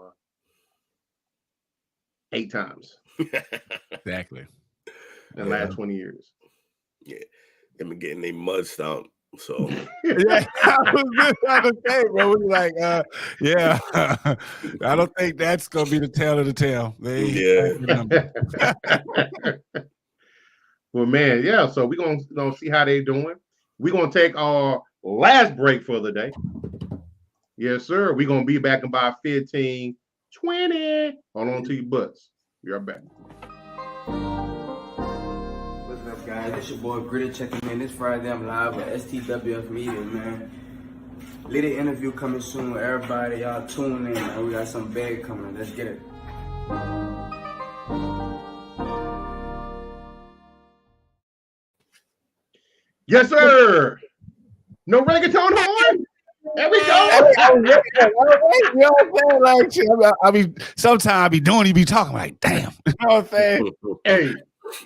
8 times. Exactly. The last 20 years. Yeah. They've been getting their mud stomped. So yeah, I was about to say, bro. We like, yeah. I don't think that's gonna be the tale of the tale. Well, man, yeah. So we're gonna see how they're doing. We're gonna take our last break for the day. Yes, sir. We're gonna be back in about 15, 20. Hold on to your butts. We are back. What's up, guys? It's your boy Gritty checking in. This Friday I'm live with STWF Media, man. Little interview coming soon. Everybody, y'all tune in. Man. We got some big coming. Let's get it. Yes, sir. No reggaeton horn. There we go. You know what I'm saying? Like, I mean, sometimes I be doing, you be talking like, damn. You know what I'm saying? Hey,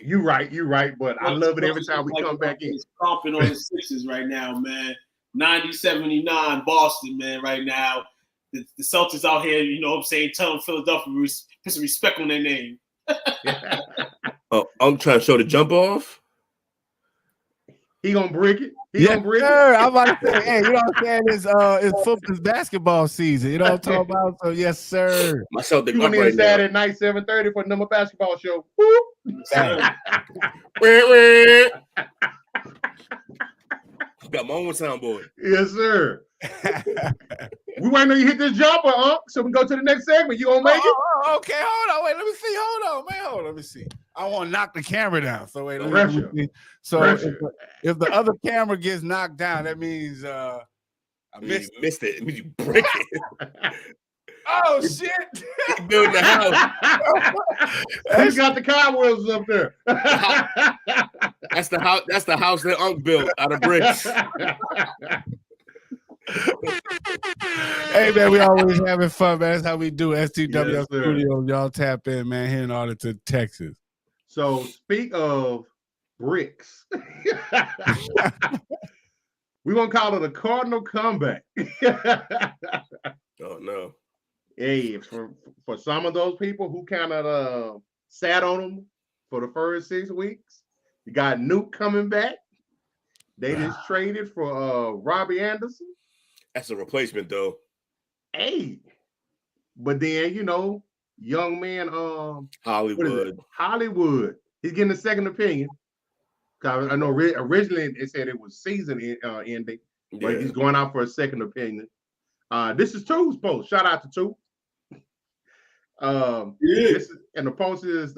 you right. But I love it every time we come back in. Stomping on the Sixers right now, man. 90-79 Boston, man, right now. The Celtics out here, you know what I'm saying, telling Philadelphia put some respect on their name. Oh, I'm trying to show the jump off. He gonna break it. Gonna break it. I'm about to say, hey, you know what I'm saying? It's basketball season. You know what I'm talking about? So yes, sir. Myself, the you went in Saturday night, 7:30 for the number basketball show. Got my own soundboard. Yes, sir. We waiting on you hit this jumper, so we can go to the next segment. You gonna make it? Okay, hold on. Wait, let me see. Hold on, man. Let me see. I want to knock the camera down. So wait, let me see. So if the other camera gets knocked down, that means I missed it. It means you break it. Oh shit! He's building the house. He's got the cobwebs up there. I That's the house. That's the house that Unc built out of bricks. Hey man, we always having fun, man. That's how we do STW Yes, sir. Studio. Y'all tap in, man. Here in Arlington, Texas. So speak of bricks. We're gonna call it a Cardinal comeback. Oh no. Hey, for some of those people who kind of sat on them for the first 6 weeks, you got Nuke coming back. They just traded for Robbie Anderson. That's a replacement, though. Hey, but then young man, Hollywood. He's getting a second opinion. Cause I know originally they said it was season ending, but he's going out for a second opinion. This is Two's post. Shout out to Two. And the post is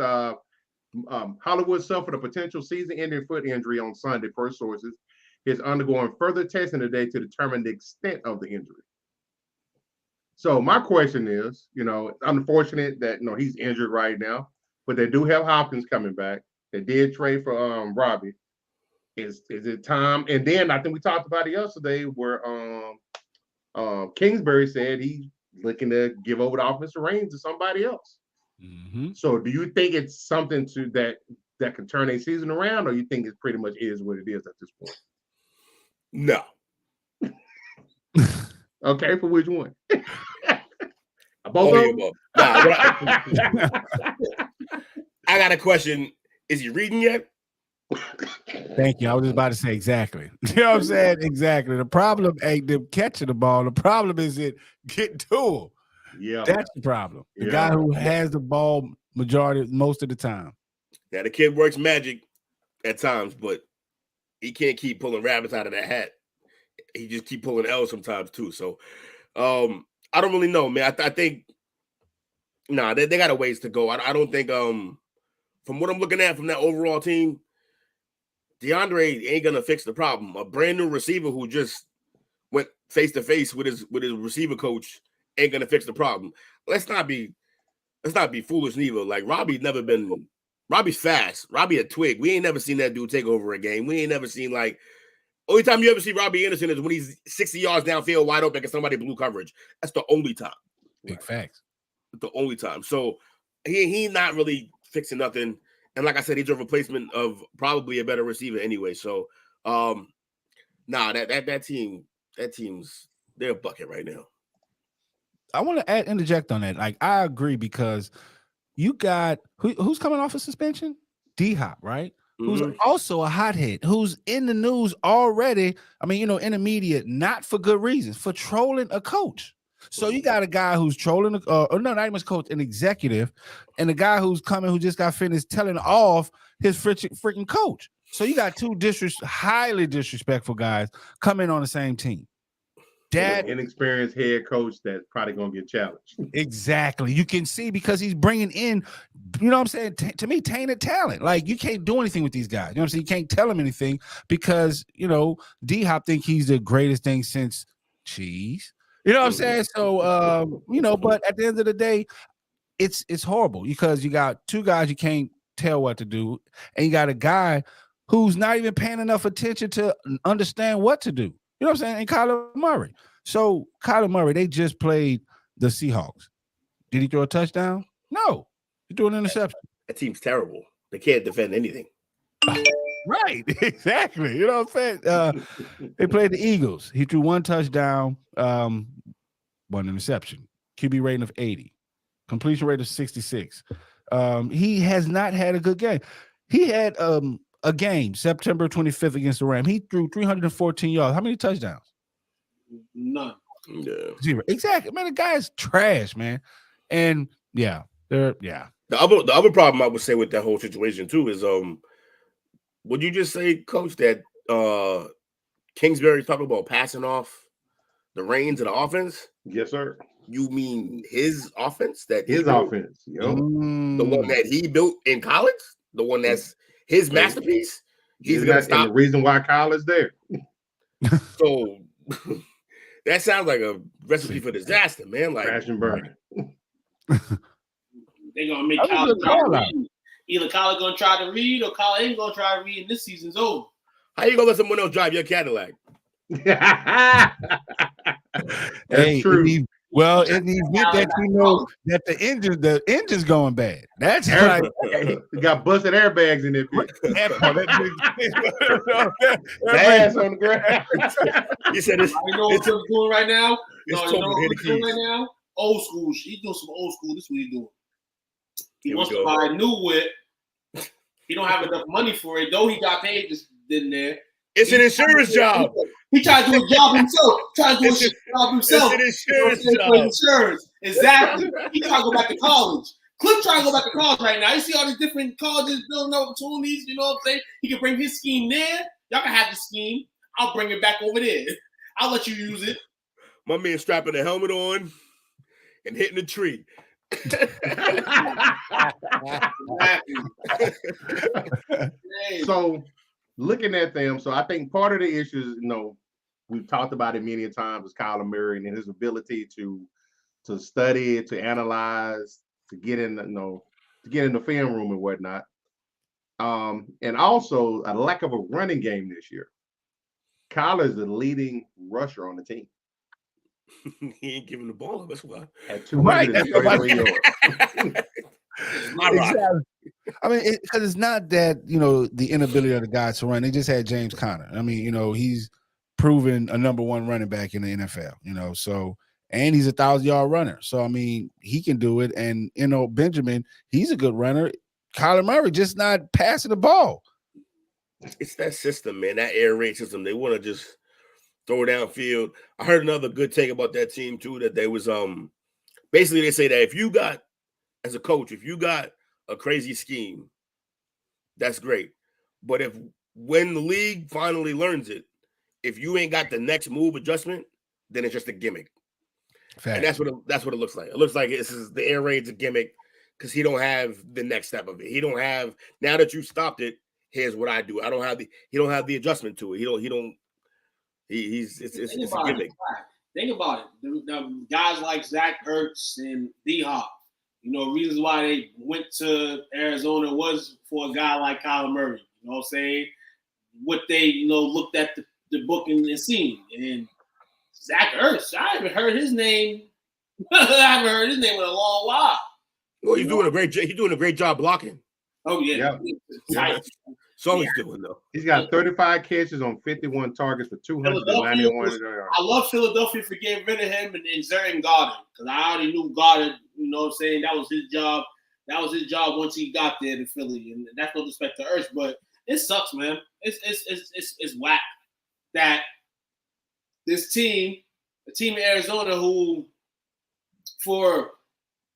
Hollywood suffered a potential season-ending foot injury on Sunday, per sources. He's undergoing further testing today to determine the extent of the injury. So my question is, unfortunate that he's injured right now, but they do have Hopkins coming back. They did trade for Robbie. Is it time? And then I think we talked about it yesterday, where Kingsbury said he's looking to give over the offensive reins to somebody else. Mm-hmm. So do you think it's something that can turn a season around, or you think it pretty much is what it is at this point? No. Okay, for which one? Both of them? I got a question. Is he reading yet? Thank you. I was just about to say exactly. You know what I'm saying? Exactly. The problem ain't them catching the ball. The problem is it getting to him. Yeah. That's the problem. The guy who has the ball most of the time. Yeah, the kid works magic at times, but he can't keep pulling rabbits out of that hat. He just keep pulling L's sometimes too. So I don't really know, man. I think they got a ways to go. I don't think from what I'm looking at from that overall team, DeAndre ain't gonna fix the problem. A brand new receiver who just went face to face with his receiver coach ain't gonna fix the problem. Let's not be foolish neither. Like Robbie's fast. Robbie a twig. We ain't never seen that dude take over a game. We ain't never seen only time you ever see Robbie Anderson is when he's 60 yards downfield wide open and somebody blue coverage. That's the only time. Big facts. The only time. So he not really fixing nothing. And like I said, he's a replacement of probably a better receiver anyway. So that team's they're a bucket right now. I want to interject on that. Like, I agree, because you got who's coming off a suspension? D-Hop, right? Who's also a hothead, who's in the news already. I mean, intermediate, not for good reasons, for trolling a coach. So you got a guy who's trolling, not even a coach, an executive, and a guy who's coming who just got finished telling off his freaking coach. So you got two highly disrespectful guys coming on the same team. That inexperienced head coach that's probably gonna get challenged. Exactly. You can see, because he's bringing in, you know what I'm saying, to me, tainted talent. Like, you can't do anything with these guys. You know what I'm saying? You can't tell them anything because, D-Hop think he's the greatest thing since cheese. You know what I'm saying? So, but at the end of the day, it's horrible, because you got two guys you can't tell what to do, and you got a guy who's not even paying enough attention to understand what to do. You know what I'm saying? And Kyler Murray. So Kyler Murray, they just played the Seahawks. Did he throw a touchdown? No. He threw an interception. That team's terrible. They can't defend anything. Right. Exactly. You know what I'm saying? They played the Eagles. He threw one touchdown, one interception. QB rating of 80. Completion rate of 66. He has not had a good game. He had a game September 25th against the Rams. He threw 314 yards. How many touchdowns? None. Yeah. 0. Exactly. Man, the guy's trash, man. And The other problem I would say with that whole situation too is would you just say, Coach, that Kingsbury's talking about passing off the reins of the offense? Yes, sir. You mean his offense? His offense. Yep. The one that he built in college? The one that's his masterpiece? He's going to stop. And the reason why Kyle is there. So that sounds like a recipe for disaster, man. Like, crash and burn. They're going to make Kyle Either Kyler gonna try to read or Kyler ain't gonna try to read, and this season's over. How you gonna let someone else drive your Cadillac? That's true. In the event that you know that the engine's going bad. That's right. You got busted airbags in there. Ass on the ground. You said it's. You know what I'm doing right now? It's You know what he's doing right now? Old school. He's doing some old school. This is what he's doing. He wants to buy a new whip. He don't have enough money for it, though. He got paid just in there. It's an insurance job. He tried to do a job himself. It's an insurance job. Insurance. Exactly. He trying to go back to college. Cliff trying to go back to college right now. You see all these different colleges building opportunities. You know what I'm saying? He can bring his scheme there. Y'all can have the scheme. I'll bring it back over there. I'll let you use it. My man strapping the helmet on and hitting the tree. So looking at them, so I think part of the issues, we've talked about it many times, is Kyler Murray and his ability to study, to analyze, to get in the film room and whatnot. And also a lack of a running game this year. Kyler is the leading rusher on the team. He ain't giving the ball up. That's why. At 233 yards. Exactly. I mean, because it's not that the inability of the guys to run. They just had James Conner. I mean, he's proven a number one running back in the NFL. So and he's a 1,000-yard runner. So I mean, he can do it. And Benjamin, he's a good runner. Kyler Murray just not passing the ball. It's that system, man. That air raid system. They want to just throw downfield. I heard another good take about that team too. That they was basically they say that if you got as a coach, if you got a crazy scheme, that's great. But when the league finally learns it, if you ain't got the next move adjustment, then it's just a gimmick. Fact. And that's what it looks like. It looks like the air raid's a gimmick because he don't have the next step of it. He don't have, now that you stopped it, here's what I do. He don't have the adjustment to it. It's a gimmick. Think about it. The guys like Zach Ertz and D-Hop, reasons why they went to Arizona was for a guy like Kyler Murray. You know what I'm saying? What they, looked at the book and seen. And Zach Ertz, I haven't heard his name. I haven't heard his name in a long while. Well, he's doing a great job blocking. Oh, yeah. So he's doing, though. He's got 35 catches on 51 targets for 291. I love Philadelphia for getting rid of him and inserting Goddard because I already knew Goddard, you know what I'm saying? That was his job. That was his job once he got there to Philly. And that's no respect to Ertz, but it sucks, man. It's whack that this team, the team in Arizona who for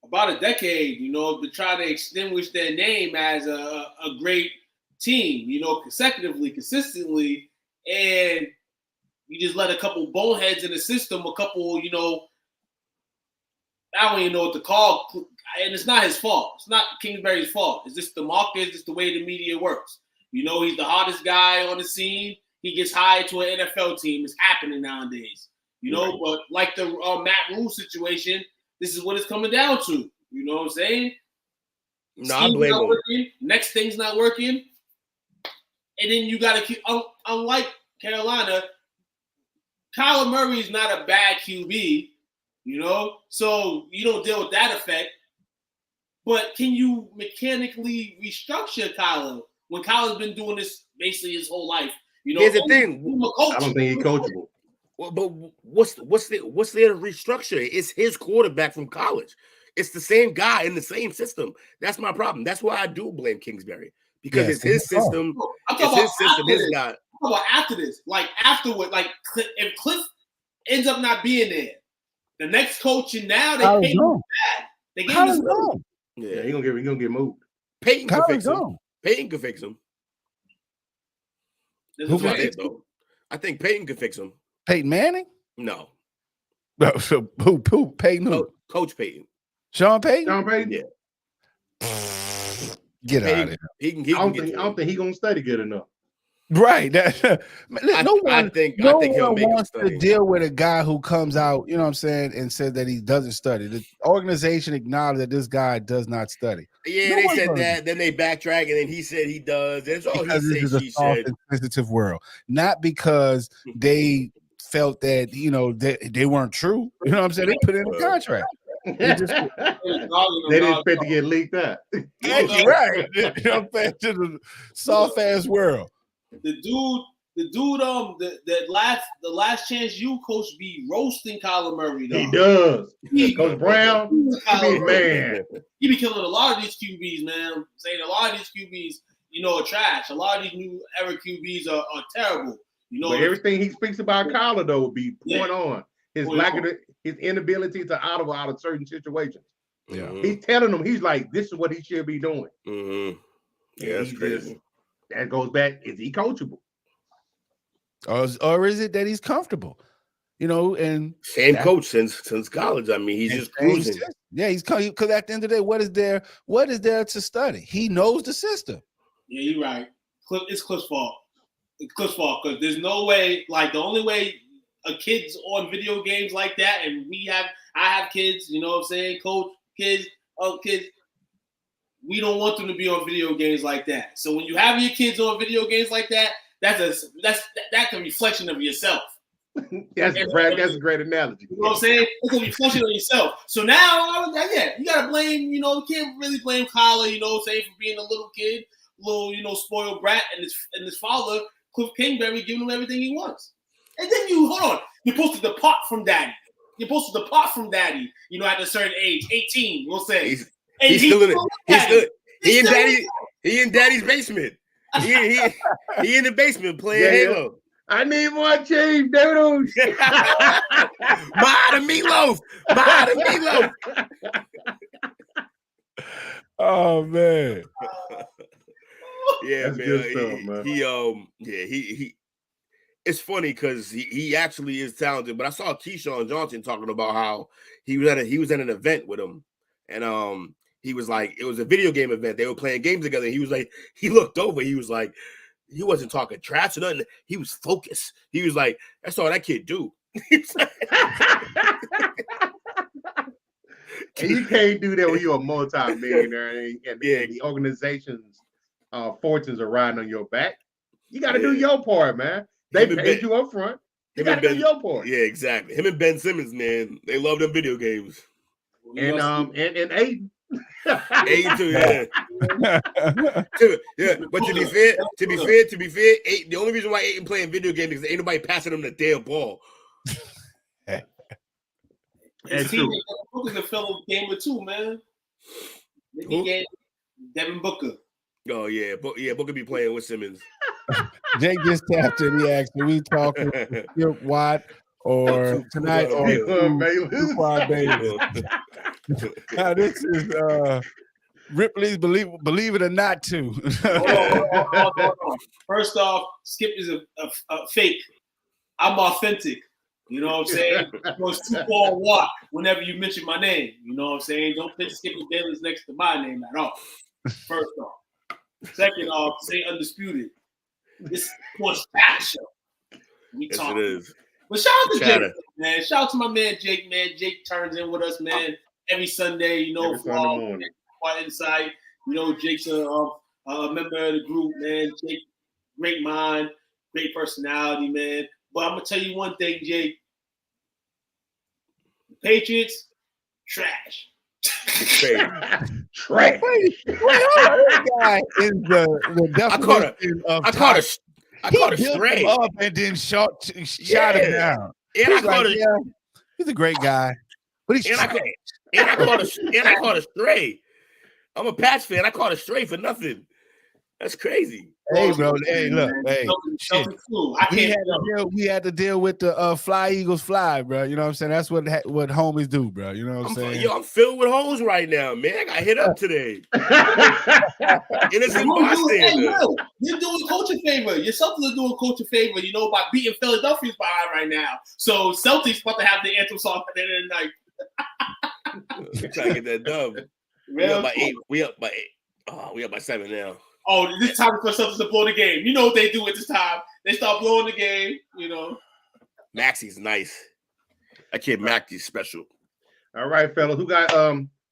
about a decade, to try to extinguish their name as a great team, consecutively, consistently, and you just let a couple boneheads in the system, a couple, I don't even know what to call, and it's not his fault. It's not Kingsbury's fault. It's just the market, it's just the way the media works. He's the hottest guy on the scene. He gets hired to an NFL team. It's happening nowadays, right. But like the Matt Rule situation, this is what it's coming down to. You know what I'm saying? No, I blame him. Next thing's not working. And then you got to keep, unlike Carolina, Kyler Murray is not a bad QB, so you don't deal with that effect. But can you mechanically restructure Kyler when Kyler's been doing this basically his whole life? Here's the thing. I don't think he's coachable. Well, but what's there to restructure? It's his quarterback from college. It's the same guy in the same system. That's my problem. That's why I do blame Kingsbury. Because it's his system. It's his system. His guy. I'm talking about after this. Like afterward, like if Cliff ends up not being there, the next coach and now they pay him bad. They gave him money. Yeah, he's gonna get moved. Peyton can fix him. Peyton can fix him. Who can fix him? I think Peyton can fix him. Peyton Manning? No. So who? Peyton who? Coach Peyton. Sean Payton? Sean Payton? Yeah. Get out of here. I don't think he's gonna study good enough. Right. I think he'll make wants to deal with a guy who comes out, and said that he doesn't study. The organization acknowledged that this guy does not study. Yeah, they said that. Then they backtrack, and then he said he does. That's all he said. This is a soft and sensitive world, not because they felt that they weren't true. You know what I'm saying? They put in a contract. They didn't expect to get leaked out. Right. You know what I'm saying? To the soft ass world. The dude, the last chance you coach be roasting Kyler Murray. Though. He does. Coach Brown, man. He be killing a lot of these QBs, man. Saying a lot of these QBs, are trash. A lot of these new era QBs are terrible. But everything he speaks about Kyler though would be point on. His his inability to out of certain situations. Yeah, he's telling them, he's like, this is what he should be doing. Mm-hmm. Yeah, that's crazy. That goes back. Is he coachable? Or is it that he's comfortable? And same coach since college. I mean, he's just cruising. Yeah, because at the end of the day, what is there to study? He knows the system. Yeah, you're right. It's Cliff's fault. It's Cliff's fault because there's no way. Like the only way a kid's on video games like that, and I have kids. You know what I'm saying? Coach kids. We don't want them to be on video games like that. So when you have your kids on video games like that, that's a reflection of yourself. That's a great analogy. You know what I'm saying? It's a reflection of yourself. So now, you gotta blame. You can't really blame Kyler. You know what I'm saying, for being a little kid, spoiled brat, and his father, Cliff Kingsbury, giving him everything he wants. And then you're supposed to depart from daddy. You're supposed to depart from daddy. At a certain age, 18, we'll say. He's still in it. He in daddy's basement. He in the basement playing Halo. I need more cheese doodles. Buy the meatloaf. Oh man. Yeah, that's man. Good stuff, man. He it's funny because he actually is talented. But I saw Keyshawn Johnson talking about how he was at an event with him, and he was like, it was a video game event. They were playing games together. He was like, he looked over. He was like, he wasn't talking trash or nothing. He was focused. He was like, that's all that kid do. And you can't do that when you're a multi-millionaire and the organization's fortunes are riding on your back. You got to do your part, man. They paid you up front. You got to do your part. Yeah, exactly. Him and Ben Simmons, man, they love them video games. And Aiden. Aiden too, yeah. But to be fair, Aiden, the only reason why Aiden playing video games is ain't nobody passing him the damn ball. His teammate Booker's a fellow gamer too, man. Devin Booker. Oh yeah, Booker be playing with Simmons. Jake just tapped in. He asked, "Are we talking Skip Watt or tonight or Quad Bayless?" Now this is Ripley's Believe It or Not too. Hold on. First off, Skip is a fake. I'm authentic. You know what I'm saying? It goes 2-4 Watt whenever you mention my name. You know what I'm saying? Don't put Skip Bayless next to my name at all. First off. Second off, say undisputed. This was that show. We yes, talking. It is. But shout out to Jake, man. Shout out to my man Jake, man. Jake turns in with us, man, every Sunday. For our insight. Jake's a member of the group, man. Jake, great mind, great personality, man. But I'm gonna tell you one thing, Jake. The Patriots, trash. Trash. That guy is the definition of I caught a stray up and then shot him down. And he's a great guy, but he's trash. I caught a stray. I'm a Pats fan. I caught a stray for nothing. That's crazy. Hey, bro. Hey, look. Hey, we had to deal with the fly Eagles fly, bro. You know what I'm saying? That's what homies do, bro. You know what I'm saying? I'm filled with holes right now, man. I got hit up today. Innocent bystander. You're doing coach a favor. Your Celtics are doing coach a favor, by beating Philadelphia's behind right now. So Celtics about to have the anthem song at the end of the night. Trying to get that dub. We up by 8. Oh, we up by 7 now. Oh, this time for Celtics to blow the game. You know what they do at this time. They start blowing the game, Maxie's nice. That kid Maxie's special. All right, fellas. Who got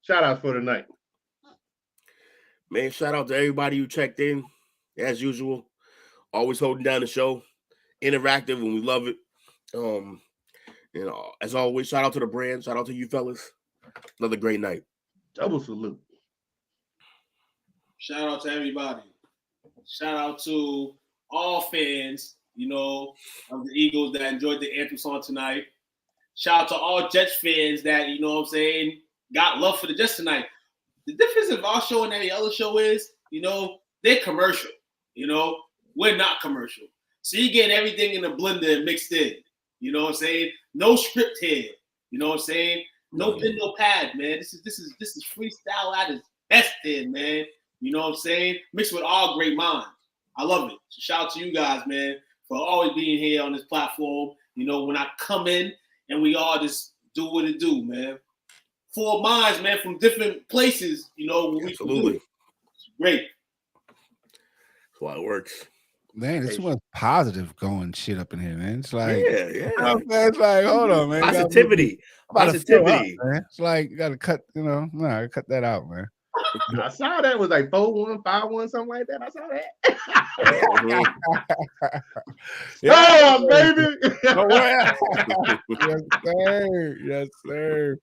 shout outs for tonight? Man, shout out to everybody who checked in, as usual. Always holding down the show, interactive, and we love it. As always, shout out to the brand. Shout out to you fellas. Another great night. Double salute. Shout out to everybody. Shout out to all fans, of the Eagles that enjoyed the anthem song tonight. Shout out to all Jets fans that, got love for the Jets tonight. The difference of our show and any other show is, they're commercial. We're not commercial. So you get everything in a blender and mixed in. You know what I'm saying? No script here. You know what I'm saying? No pen, no pad, man. This is freestyle at its best here, man. You know what I'm saying? Mixed with all great minds. I love it. So shout out to you guys, man, for always being here on this platform. When I come in and we all just do what it do, man. 4 minds, man, from different places, when we Absolutely. It's great. That's why it works. Man, it's too much positive going shit up in here, man. It's like, yeah. It's like, hold on, man. Positivity. Positivity. Up, man. It's like you gotta cut, cut that out, man. I saw that was like 4-1, 5-1, something like that. I saw that. Oh, baby. Yes, sir.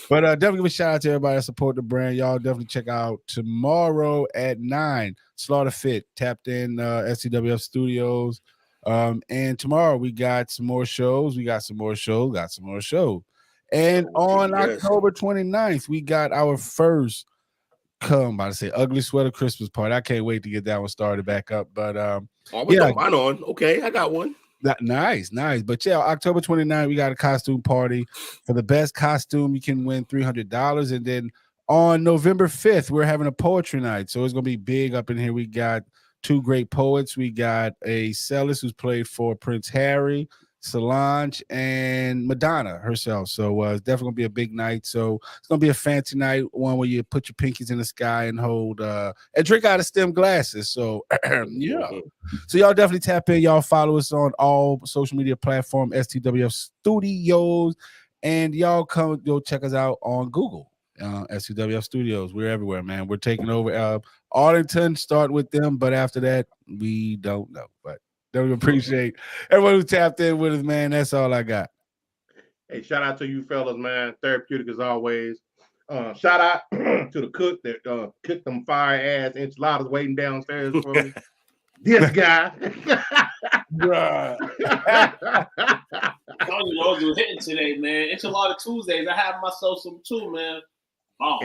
But definitely give a shout out to everybody that support the brand. Y'all definitely check out tomorrow at 9. Slaughter Fit tapped in SCWF Studios. And tomorrow we got some more shows. And on October 29th, we got our first ugly sweater Christmas party. I can't wait to get that one started back up. But mine on. Okay, I got one. Nice. But yeah, October 29th, we got a costume party. For the best costume, you can win $300. And then on November 5th, we're having a poetry night. So it's gonna be big up in here. We got 2 great poets. We got a cellist who's played for Prince Harry, Solange, and Madonna herself. So it's definitely gonna be a big night. So it's gonna be a fancy night, one where you put your pinkies in the sky and hold and drink out of stem glasses. So yeah. So y'all definitely tap in. Y'all follow us on all social media platforms, STWF Studios, and y'all go check us out on Google. SCWF Studios. We're everywhere, man. We're taking over Arlington, start with them, but after that, we don't know. But definitely appreciate everyone who tapped in with us, man. That's all I got. Hey, shout out to you fellas, man. Therapeutic as always. Shout out to the cook that cooked them fire ass enchiladas waiting downstairs for me. This guy. Bruh. Tony Rose was hitting today, man. Enchilada Tuesdays. I have myself some too, man. Oh.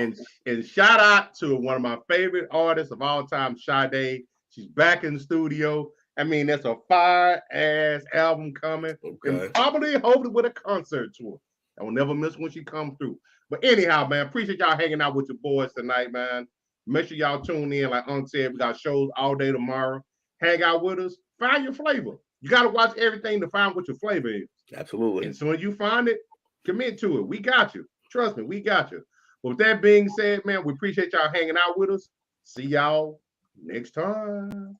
And shout out to one of my favorite artists of all time, Sade. She's back in the studio. I mean, that's a fire-ass album coming. Okay. And probably, hopefully, with a concert tour. I will never miss when she comes through. But anyhow, man, appreciate y'all hanging out with your boys tonight, man. Make sure y'all tune in. Like Unc said, we got shows all day tomorrow. Hang out with us. Find your flavor. You got to watch everything to find what your flavor is. Absolutely. And so when you find it, commit to it. We got you. Trust me, we got you. But with that being said, man, we appreciate y'all hanging out with us. See y'all next time.